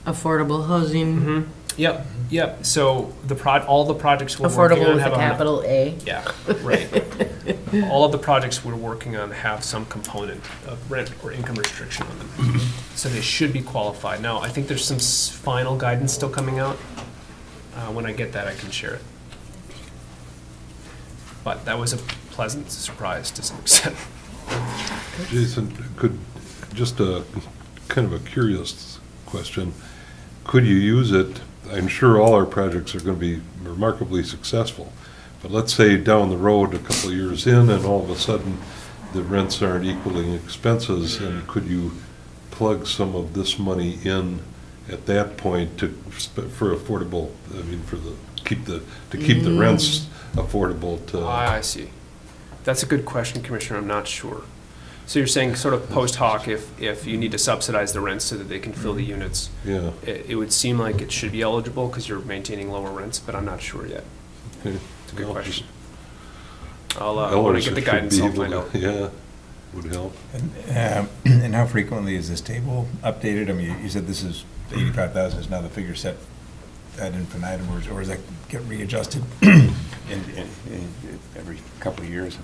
Affordable housing. Yep, yep. So all the projects we're working Affordable on with a have capital A. Yeah, right. All of the projects we're working on have some component of rent or income restriction on them. So they should be qualified. Now, I think there's some final guidance still coming out. When I get that, I can share it. But that was a pleasant surprise to some extent. Jason, just a kind of a curious question, could you use it, I'm sure all our projects are going to be remarkably successful, but let's say down the road, a couple of years in, and all of a sudden, the rents aren't equaling expenses, and could you plug some of this money in at that point for affordable, I mean, to keep the rents affordable to? I see. That's a good question, Commissioner. I'm not sure. So you're saying sort of post hoc, if you need to subsidize the rents so that they can fill the units, Yeah. it would seem like it should be eligible because you're maintaining lower rents, but I'm not sure yet. Okay. It's a good Well, question. just- When I Elders get the should guidance, be I'll able find to- out. Yeah, would help. And how frequently is this table updated? I mean, you said this is 85,000 is now the figure set ad infinitum, or does that get readjusted in every couple of years?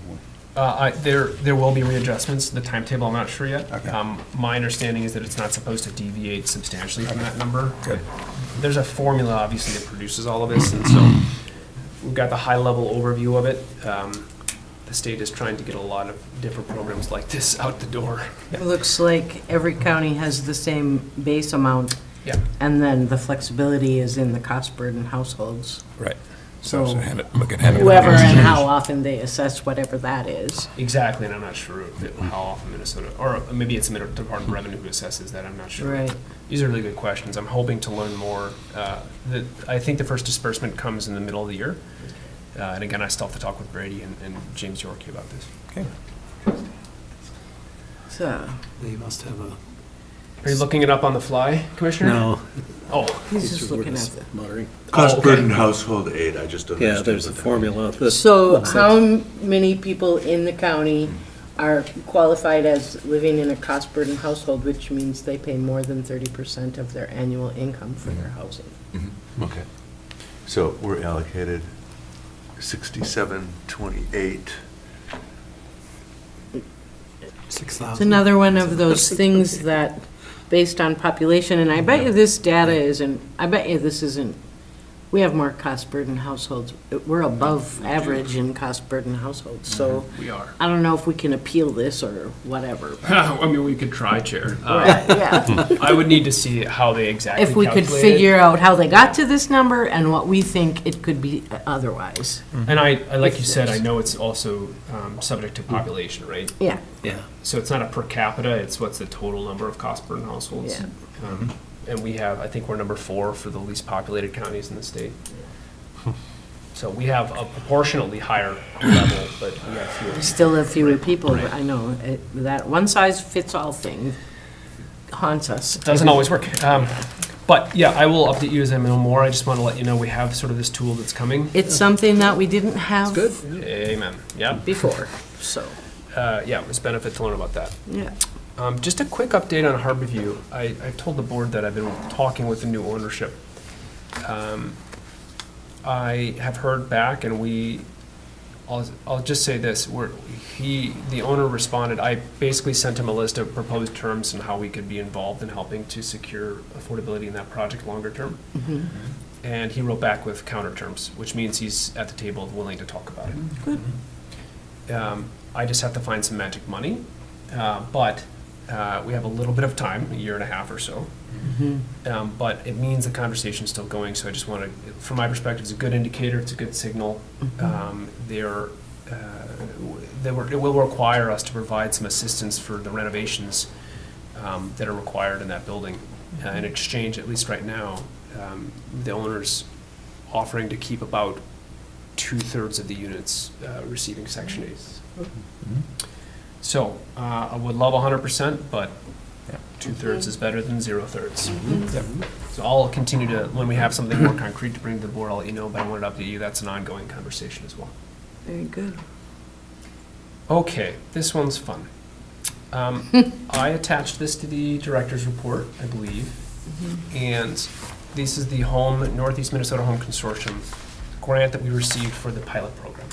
There will be readjustments. The timetable, I'm not sure yet. Okay. My understanding is that it's not supposed to deviate substantially from Okay. that number. Good. There's a formula, obviously, that produces all of this, and so we've got the high-level overview of it. The state is trying to get a lot of different programs like this out the door. It looks like every county has the same base amount, Yeah. and then the flexibility is in the cost burden households. Right. So look at hand in whoever hand. and how often they assess whatever that is. Exactly, and I'm not sure how often Minnesota, or maybe it's the Department of Revenue who assesses that, I'm not sure. Right. These are really good questions. I'm hoping to learn more. I think the first disbursement comes in the middle of the year. And again, I still have to talk with Brady and James Yorkie about this. Okay. So, They must have a, Are you looking it up on the fly, Commissioner? no. Oh, he's just looking at the. Muttering. Cost okay. burden household aid, I just don't understand. Yeah, there's a what that formula. that So looks how like- many people in the county are qualified as living in a cost burden household, which means they pay more than 30% of their annual income for their housing? means. Okay. So we're allocated 6728. 6,000. It's another one of those things that, based on population, and I bet you this data isn't, I bet you this isn't, we have more cost burden households. We're above average in cost burden households, so we are. I don't know if we can appeal this or whatever. I mean, we could try, Chair. Yeah, I would need to see how they exactly if we could calculate it. figure out how they got to this number and what we think it could be otherwise. And I like you said, I know it's also subject to population, right? Yeah, Yeah. So it's not a per capita, it's what's the total number of cost burden households. Yeah. And we have, I think we're number 4 for the least populated counties in the state. So we have a proportionately higher level, but we have fewer. we still have fewer people, Right. I know, that one-size-fits-all thing haunts us. Doesn't always work. But yeah, I will update you as I know more. I just want to let you know we have sort of this tool that's coming. It's something that we didn't have Amen. Yeah. before, so, Yeah, it was a benefit to learn about that. yeah. Just a quick update on Harborview. I've told the board that I've been talking with the new ownership. I have heard back, and I'll just say this: the owner responded. I basically sent him a list of proposed terms and how we could be involved in helping to secure affordability in that project longer term. And he wrote back with counter terms, which means he's at the table willing to talk about it. Good. I just have to find some magic money, but we have a little bit of time, a year and a half or so. But it means the conversation's still going, so I just want to, from my perspective, it's a good indicator, it's a good signal. It will require us to provide some assistance for the renovations that are required in that building. In exchange, at least right now, the owner's offering to keep about 2/3 of the units receiving Section 8. So I would love 100%, but 2/3 is better than 0/3. So I'll continue to, when we have something more concrete to bring to the board, I'll let you know, but I wanted to update you. That's an ongoing conversation as well. Very good. Okay, this one's fun. I attached this to the director's report, I believe. And This is the Northeast Minnesota Home Consortium grant that we received for the pilot program.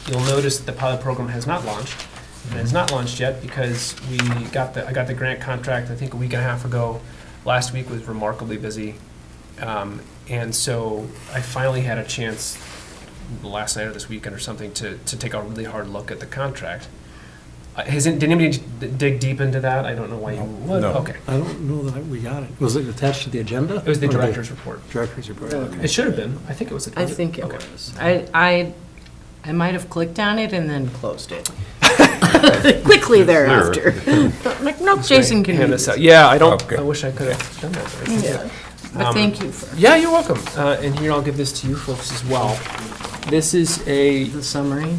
You'll notice that the pilot program has not launched, and it's not launched yet because I got the grant contract, I think, a week and a half ago. Last week was remarkably busy. And so I finally had a chance last night or this weekend or something to take a really hard look at the contract. Did anybody dig deep into that? I don't know why you would. No. Okay. I don't know that we got it. Was it attached to the agenda? It was the Or director's report. Director's report, okay. It should have been. I think it was. I think it Okay. was. I might have clicked on it and then closed it. Quickly thereafter. Like, nope, Jason can Hand do this out. this. Yeah, I don't, Okay. I wish I could have done that. but I didn't. Yeah. But thank you for Yeah, you're welcome. And here, I'll give this to you folks as well. This is the summary.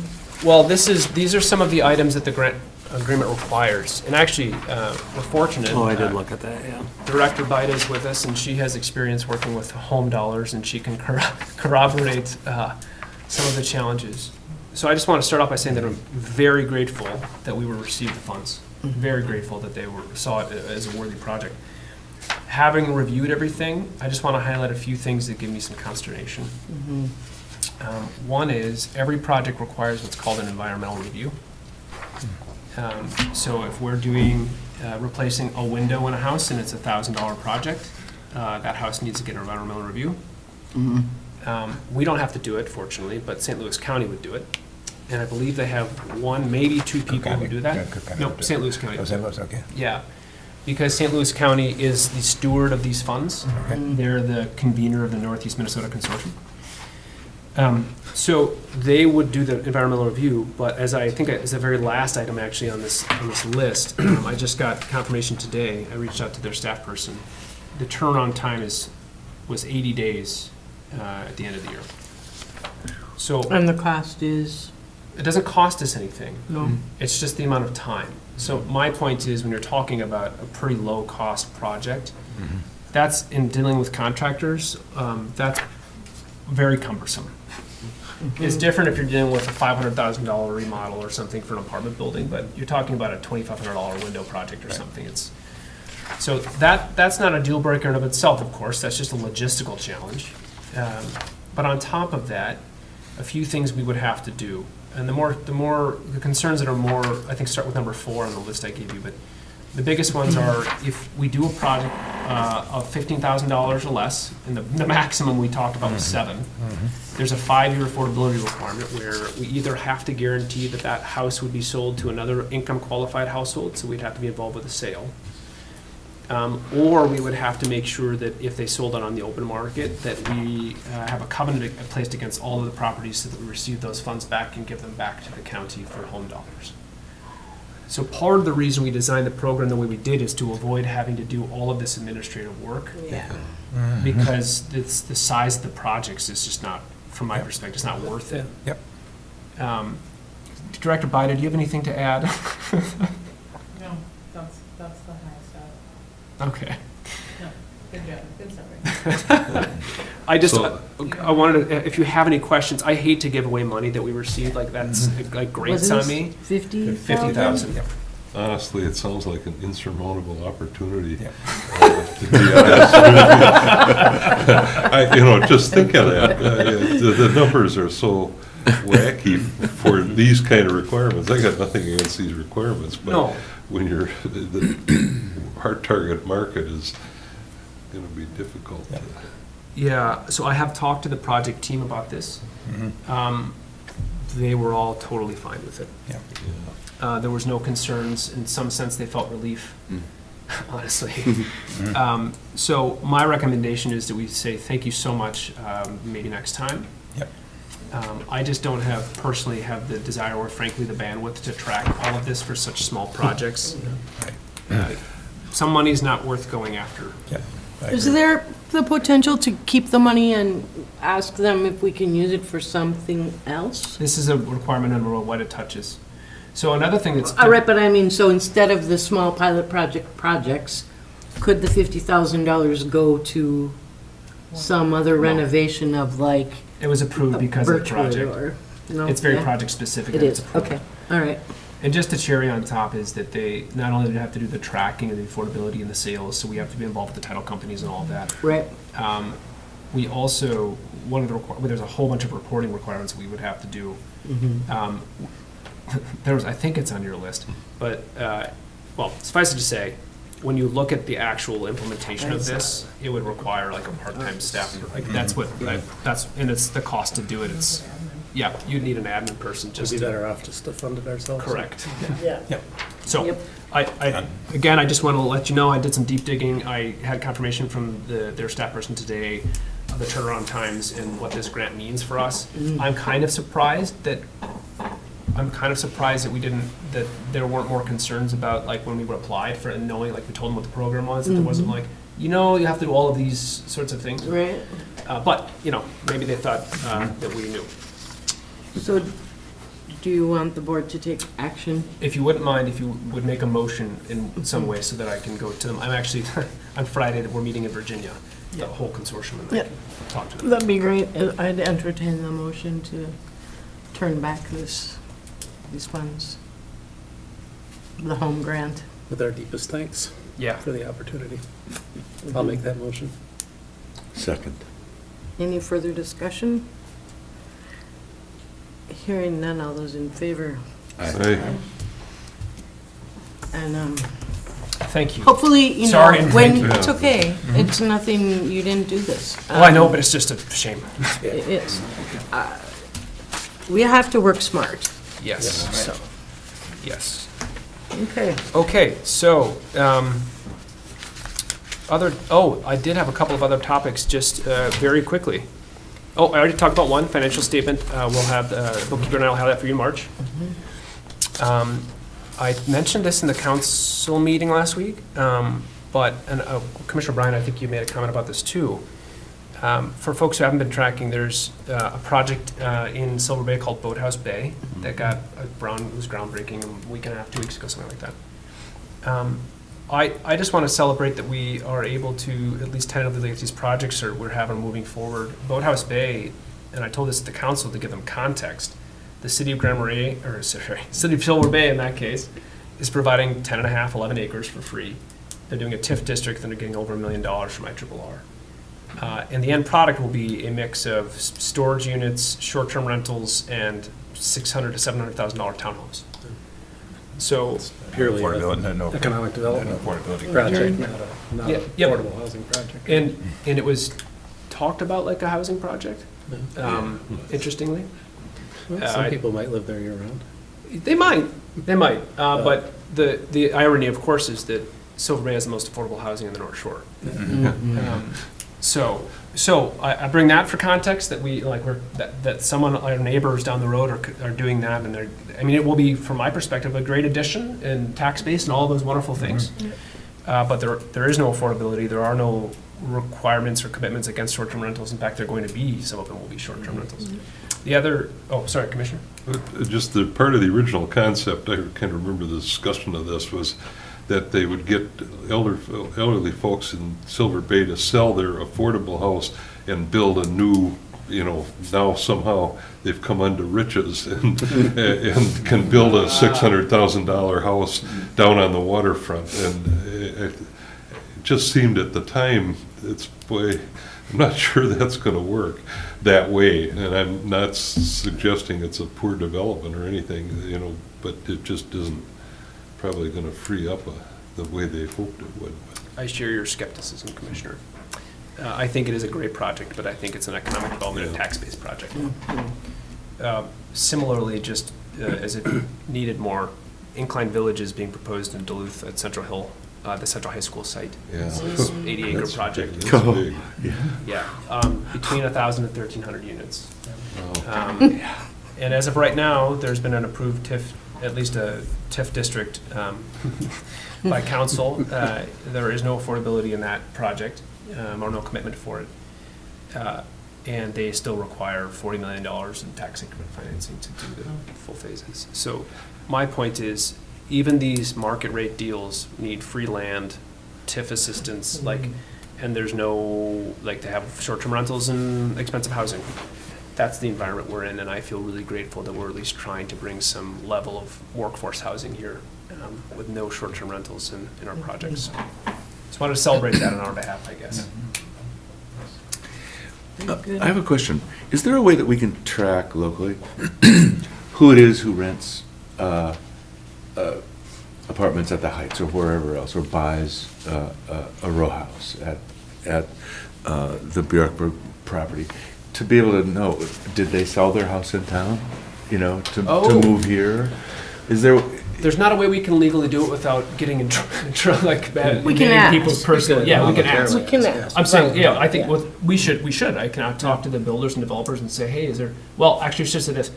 these are some of the items that the grant agreement requires. And actually, we're fortunate. Oh, I did look at that, yeah. Director Bida is with us, and she has experience working with home dollars, and she can corroborate some of the challenges. So I just want to start off by saying that I'm very grateful that we were received the funds. Very grateful that they saw it as a worthy project. Having reviewed everything, I just want to highlight a few things that give me some consternation. One is every project requires what's called an environmental review. So if we're doing replacing a window in a house and it's a $1,000 project, that house needs to get an environmental review. We don't have to do it, fortunately, but St. Louis County would do it. And I believe they have one, maybe two people who do Yeah, that. Cook County No, would do St. it. Louis County. Oh, St. Louis, okay. Yeah, because St. Louis County is the steward of these funds. They're the convener of the Northeast Minnesota Consortium. So they would do the environmental review, but as I think is the very last item actually on this list, I just got confirmation today. I reached out to their staff person. The turnaround time was 80 days at the end of the year. So And the cost is? it doesn't cost us anything. No. It's just the amount of time. So my point is, when you're talking about a pretty low-cost project, that's, in dealing with contractors, that's very cumbersome. It's different if you're dealing with a $500,000 remodel or something for an apartment building, but you're talking about a $2,500 window project or something. So that's not a deal breaker in of itself, of course. That's just a logistical challenge. But on top of that, a few things we would have to do. And the concerns that are more, I think, start with number 4 on the list I gave you. But the biggest ones are if we do a project of $15,000 or less, and the maximum we talked about was 7, there's a 5-year affordability requirement where we either have to guarantee that that house would be sold to another income qualified household, so we'd have to be involved with a sale. Or we would have to make sure that if they sold it on the open market, that we have a covenant placed against all of the properties so that we receive those funds back and give them back to the county for home dollars. So part of the reason we designed the program the way we did is to avoid having to do all of this administrative work, Yeah. because the size of the projects is just not, from my perspective, it's not worth it. Yep. Director Bida, do you have anything to add? No, that's the highest out. Okay. No, good job, good summary. I wanted to, if you have any questions, I hate to give away money that we received, like that's, like grates on me. 50,000? 50,000. Honestly, it sounds like an insurmountable opportunity. Yeah. To be honest. Just think of that. The numbers are so wacky for these kind of requirements. I got nothing against these requirements, but No. when our target market is going to be difficult. Yeah. Yeah, so I have talked to the project team about this. They were all totally fine with it. Yeah. There was no concerns. In some sense, they felt relief, honestly. So my recommendation is that we say thank you so much, maybe next time. Yep. I just don't personally have the desire or frankly the bandwidth to track all of this for such small projects. Some money's not worth going after. Yeah. I Is agree. there the potential to keep the money and ask them if we can use it for something else? This is a requirement under what it touches. So another thing that's. All right, but I mean, so instead of the small pilot projects, could the $50,000 go to some other renovation of like It was approved because of the Birchwood project. or? No? It's very Yeah. project specific. It and it's is, approved. okay, all right. And just a cherry on top is that they not only have to do the tracking and the affordability and the sales, so we have to be involved with the title companies and all of that. Right. We also, one of the, there's a whole bunch of reporting requirements that we would have to do. There was, I think it's on your list, but, well, suffice it to say, when you look at the actual implementation of this, it would require like a part-time staff, like that's what, that's, and it's the cost to do it, it's, yeah, you'd need an admin person Just just be to. better off just to fund it ourselves. Correct. Yeah. So, Yep. again, I just want to let you know, I did some deep digging. I had confirmation from their staff person today of the turnaround times and what this grant means for us. I'm kind of surprised that we didn't, that there weren't more concerns about, like, when we applied for it and knowing, like, we told them what the program was, that there wasn't like, you have to do all of these sorts of things. Right. But, maybe they thought that we knew. So do you want the board to take action? If you wouldn't mind, if you would make a motion in some way so that I can go to them. I'm actually, on Friday, we're meeting in Virginia, the whole consortium, and I Yeah. can talk to them. That'd be great. I'd entertain the motion to turn back these funds, the home grant. With our deepest thanks Yeah. for the opportunity. I'll make that motion. Second. Any further discussion? Hearing none, all those in favor? Hey, And Thank you. hopefully, Sorry and when, thank you. it's okay. It's nothing, you didn't do this. Well, I know, but it's just a shame. It is. We have to work smart, Yes. so, Yes. okay. Okay, so, I did have a couple of other topics, just very quickly. Oh, I already talked about one, financial statement. We'll have, bookkeeper and I will have that for you in March. I mentioned this in the council meeting last week, but, and Commissioner Bryan, I think you made a comment about this too. For folks who haven't been tracking, there's a project in Silver Bay called Boathouse Bay that got it was groundbreaking a week and a half, 2 weeks ago, something like that. I just want to celebrate that we are able to at least tentatively get these projects or we're having moving forward. Boathouse Bay, and I told this to the council to give them context, the city of city of Silver Bay in that case, is providing 10 and a half, 11 acres for free. They're doing a TIF district and they're getting over $1 million from IRRR. And the end product will be a mix of storage units, short-term rentals, and $600,000 to $700,000 townhomes. So, Purely Affordability, no. economic development Affordability. project, not Yeah, an yep. affordable housing project. and it was talked about like a housing project, interestingly. Well, some people might live there year-round. They might. But the irony, of course, is that Silver Bay has the most affordable housing in the North Shore. So I bring that for context, that that someone, our neighbors down the road are doing that, and it will be, from my perspective, a great addition and tax base and all those wonderful things. But there is no affordability, there are no requirements or commitments against short-term rentals. In fact, they're going to be, some of them will be short-term rentals. The other, sorry, Commissioner? just the part of the original concept, I kind of remember the discussion of this, was that they would get elderly folks in Silver Bay to sell their affordable house and build a new, now somehow they've come unto riches and can build a $600,000 house down on the waterfront. And it just seemed at the time, I'm not sure that's going to work that way. And I'm not suggesting it's a poor development or anything, but it just isn't probably going to free up the way they hoped it would. I share your skepticism, Commissioner. I think it is a great project, but I think it's an economic development and tax-based project. Similarly, just as it needed more, Incline Village is being proposed in Duluth at Central Hill, the Central High School site. Yeah. It's an 80-acre project. That's big. Yeah, between 1,000 and 1,300 units. Wow. And as of right now, there's been an approved TIF, at least a TIF district by council. There is no affordability in that project, or no commitment for it. And they still require $40 million in tax increment financing to do the full phases. So my point is, even these market rate deals need free land, TIF assistance, and there's no, to have short-term rentals and expensive housing. that's the environment we're in, and I feel really grateful that we're at least trying to bring some level of workforce housing here with no short-term rentals in our projects. So just wanted to celebrate that on our behalf, I guess. I have a question. Is there a way that we can track locally who it is who rents apartments at the Heights or wherever else, or buys a row house at the Bjorkberg property, to be able to know, did they sell their house in town, to Oh. move here? Is there, There's not a way we can legally do it without getting in trouble, like We can naming ask. people's personal. Yeah, we can ask. We can ask. I'm saying, yeah, I think Yeah. we should. I can talk to the builders and developers and say, hey, is there? Well, actually, it's just this.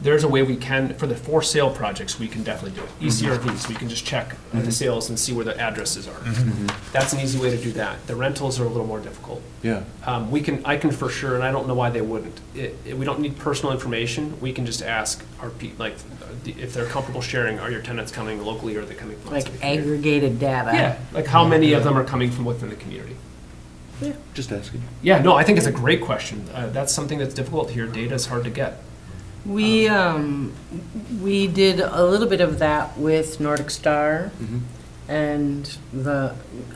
There's a way we can, for the for sale projects, we can definitely do it. ECRVs, we can just check the sales and see where the addresses are. That's an easy way to do that. The rentals are a little more difficult. yeah. I can for sure, and I don't know why they wouldn't. We don't need personal information. We can just ask if they're comfortable sharing, are your tenants coming locally or are they coming from outside Like the community? aggregated data. Yeah, like how many of them are coming from within the community? Just asking. Yeah, no, I think it's a great question. That's something that's difficult here. Data is hard to get. We did a little bit of that with Nordic Star and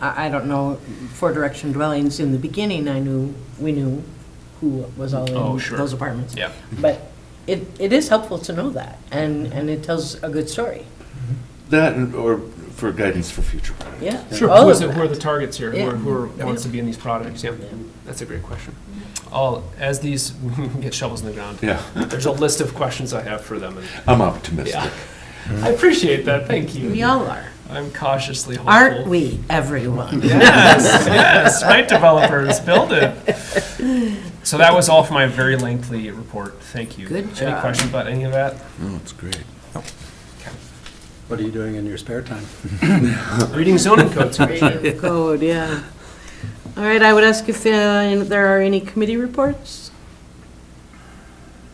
I don't know, for Direction Dwellings, in the beginning, we knew who was all Oh, in sure. those apartments. Yeah. But it is helpful to know that, and it tells a good story. That, or for guidance for future projects. Yeah. Sure. all Who of are the that. targets here? Yeah. Who wants to be in these projects? Yeah, that's a great question. As these get shovels in the ground, Yeah, there's a list of questions I have for them. And I'm optimistic. I appreciate that. Thank you. We all are. I'm cautiously hopeful. Aren't we, everyone? Yes, right, developers, build it. So that was all for my very lengthy report. Thank you. Good Any job. questions about any of that? Oh, it's great. What are you doing in your spare time? Reading zoning codes. Reading the code, yeah. All right, I would ask if there are any committee reports?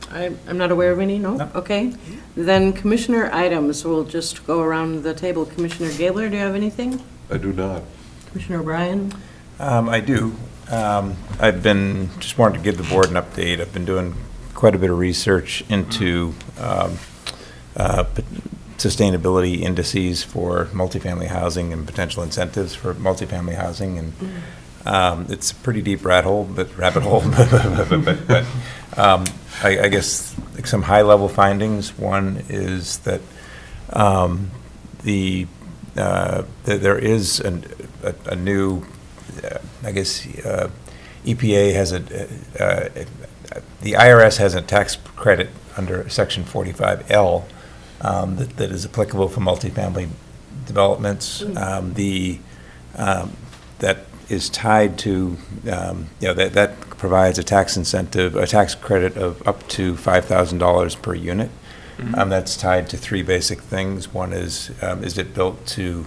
I'm not aware of any, no? Okay. Then commissioner items, we'll just go around the table. Commissioner Gabler, do you have anything? I do not. Commissioner O'Brien? I do. I've been, just wanted to give the board an update. I've been doing quite a bit of research into sustainability indices for multifamily housing and potential incentives for multifamily housing. And it's a pretty deep rabbit hole, but I guess like some high-level findings. One is that there is a new, I guess, EPA has the IRS has a tax credit under Section 45L that is applicable for multifamily developments. That is tied to, that provides a tax incentive, a tax credit of up to $5,000 per unit. That's tied to three basic things. One is it built to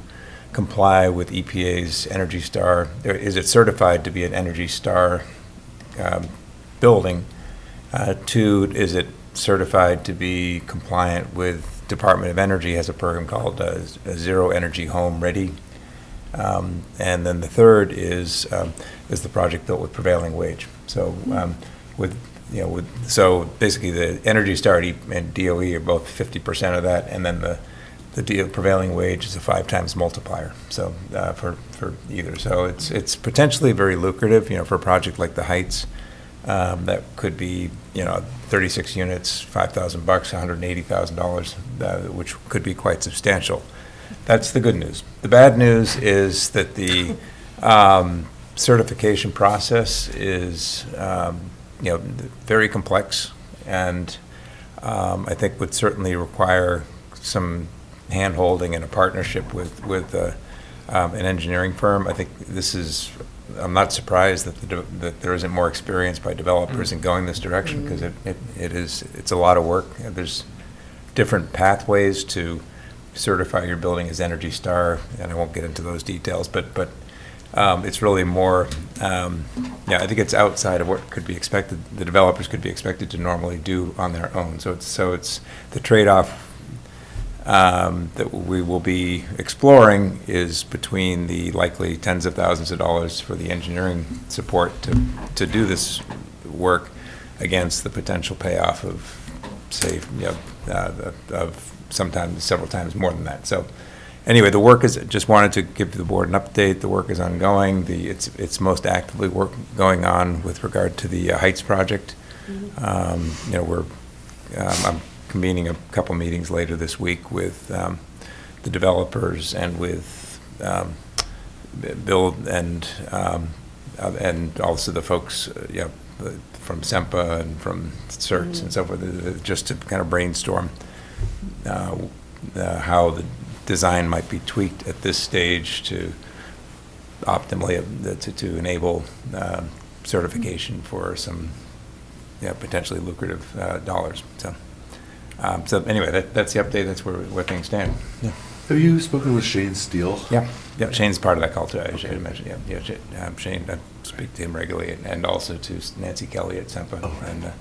comply with EPA's Energy Star? Is it certified to be an Energy Star building? Two, is it certified to be compliant with Department of Energy has a program called Zero Energy Home Ready. And then the third is the project built with prevailing wage. So so basically the Energy Star and DOE are both 50% of that, and then the prevailing wage is a 5 times multiplier. So for either, so it's potentially very lucrative. For a project like the Heights, that could be 36 units, $5,000, $180,000, which could be quite substantial. That's the good news. The bad news is that the certification process is, very complex, and I think would certainly require some hand-holding and a partnership with an engineering firm. I think I'm not surprised that there isn't more experience by developers in going this direction, because it's a lot of work. There's different pathways to certify your building as Energy Star, and I won't get into those details, but it's really more, I think it's outside of what could be expected, the developers could be expected to normally do on their own. So it's the trade-off that we will be exploring is between the likely tens of thousands of dollars for the engineering support to do this work against the potential payoff of, say, of sometimes, several times more than that. So anyway, the work is, just wanted to give the board an update. The work is ongoing. It's most actively going on with regard to the Heights project. I'm convening a couple meetings later this week with the developers and with Bill and also the folks from SEMPA and from CERTS and so forth, just to kind of brainstorm how the design might be tweaked at this stage to optimally to enable certification for some potentially lucrative dollars. So anyway, that's the update. That's where things stand. Yeah. Have you spoken with Shane Steele? Yeah. Shane's part of that call too. I should mention. Shane, I speak to him regularly, and also to Nancy Kelly at SEMPA. Oh, right. And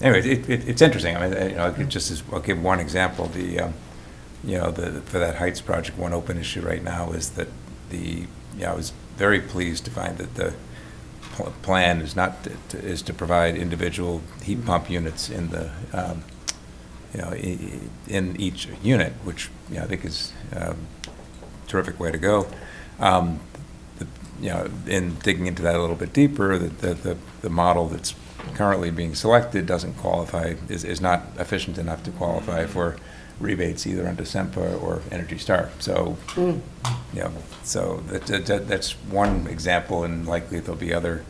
anyway, it's interesting. I mean, I'll give one example. For that Heights project, one open issue right now is that I was very pleased to find that the plan is to provide individual heat pump units in the in each unit, which I think is a terrific way to go. In digging into that a little bit deeper, the model that's currently being selected doesn't qualify, is not efficient enough to qualify for rebates either under SEMPA or Energy Star. So, so that's one example, and likely there'll be other.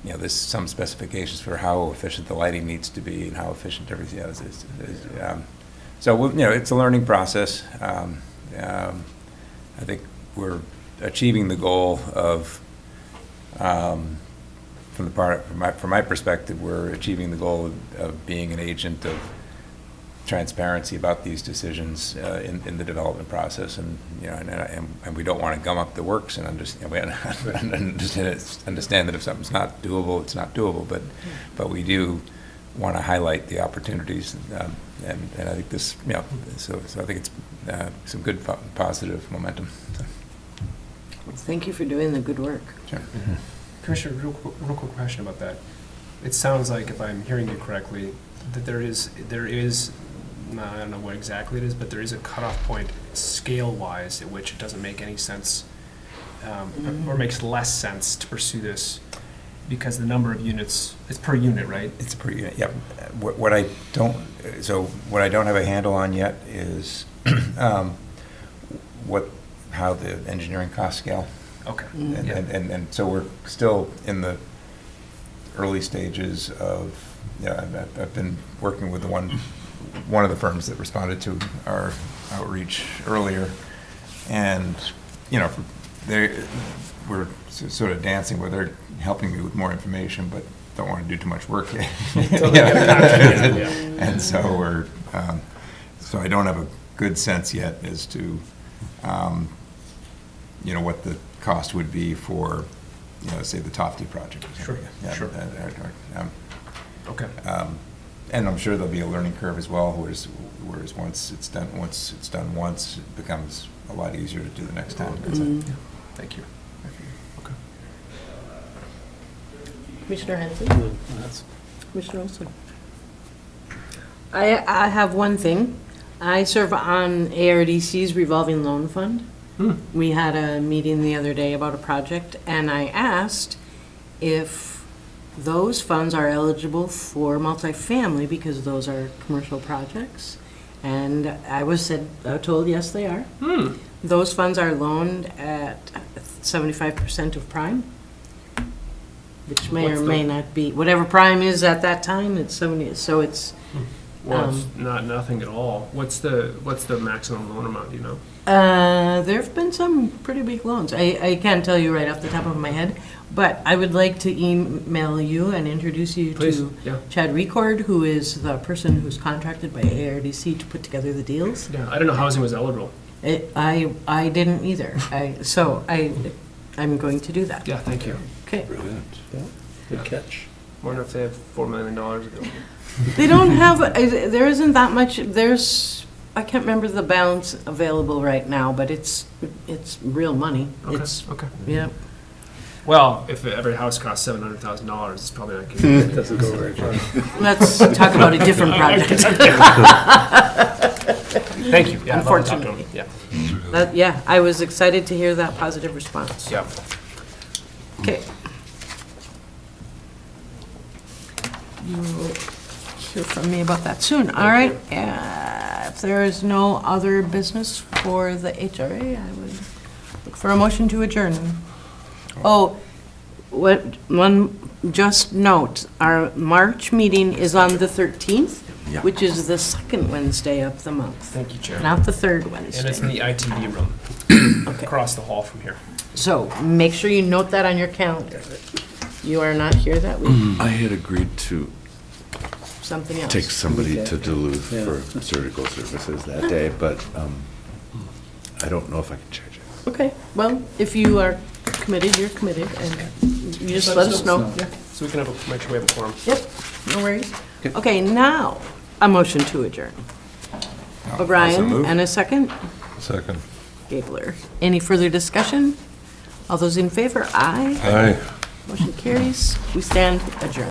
There's some specifications for how efficient the lighting needs to be and how efficient everything is. So it's a learning process. I think we're achieving the goal of, from my perspective, we're achieving the goal of being an agent of transparency about these decisions in the development process, and we don't want to gum up the works, and understand that if something's not doable, it's not doable. But we do want to highlight the opportunities, and I think this, so I think it's some good positive momentum. So. Thank you for doing the good work. Sure. Mm-hmm. Commissioner, real quick question about that. It sounds like, if I'm hearing you correctly, that there is, I don't know what exactly it is, but there is a cutoff point scale-wise at which it doesn't make any sense, or makes less sense to pursue this, because the number of units, it's per unit, right? It's per unit, yep. What I don't have a handle on yet is how the engineering costs scale. Okay. And so we're still in the early stages of, I've been working with one of the firms that responded to our outreach earlier, and we're sort of dancing where they're helping me with more information, but don't want to do too much work yet. And so so I don't have a good sense yet as to what the cost would be for say the Tofty project. Sure. Sure. Okay. And I'm sure there'll be a learning curve as well, whereas once it's done once, it becomes a lot easier to do the next time. Thank you. Okay. Commissioner Henson? Commissioner Olson? I have one thing. I serve on ARDC's revolving loan fund. We had a meeting the other day about a project, and I asked if those funds are eligible for multifamily, because those are commercial projects. And I was told yes, they are. Those funds are loaned at 75% of prime, which may or may not be, whatever prime is at that time, it's 70, so it's. Well, it's not nothing at all. What's the maximum loan amount, do you know? There have been some pretty big loans. I can't tell you right off the top of my head, but I would like to email you and introduce you to Chad Record, who is the person who's contracted by ARDC to put together the deals. Yeah, I didn't know housing was eligible. I didn't either. I'm going to do that. Yeah, thank you. Okay. Brilliant. Good catch. Wonder if they have $4 million available. They don't have, there isn't that much, I can't remember the balance available right now, but it's real money. Okay. It's, Okay. yeah. Well, if every house costs $700,000, it's probably not going to. Doesn't go very far. Let's talk about a different project. Thank you. Yeah, I'll talk to him. Unfortunately. Yeah, Yeah, I was excited to hear that positive response. yeah. Okay. You'll hear from me about that soon. All right. If there is no other business for the HRA, I would look for a motion to adjourn. Oh, just note, our March meeting is on the 13th, Yeah. which is the second Wednesday of the month, Thank you, Chair. not the third And it's Wednesday. in the ITD room, across the hall from here. So make sure you note that on your calendar. You are not here that week, I had agreed to something else. take somebody to Duluth Yeah. for surgical services that day, but I don't know if I can charge it. Okay, well, if you are committed, you're committed, and you just let us know. Yeah, so we can make sure we have a quorum. Yep, no worries. Okay, now, a motion to adjourn. O'Brien, move. and a second? Second. Gabler. Any further discussion? All those in favor, aye. Aye. Motion carries. We stand adjourned.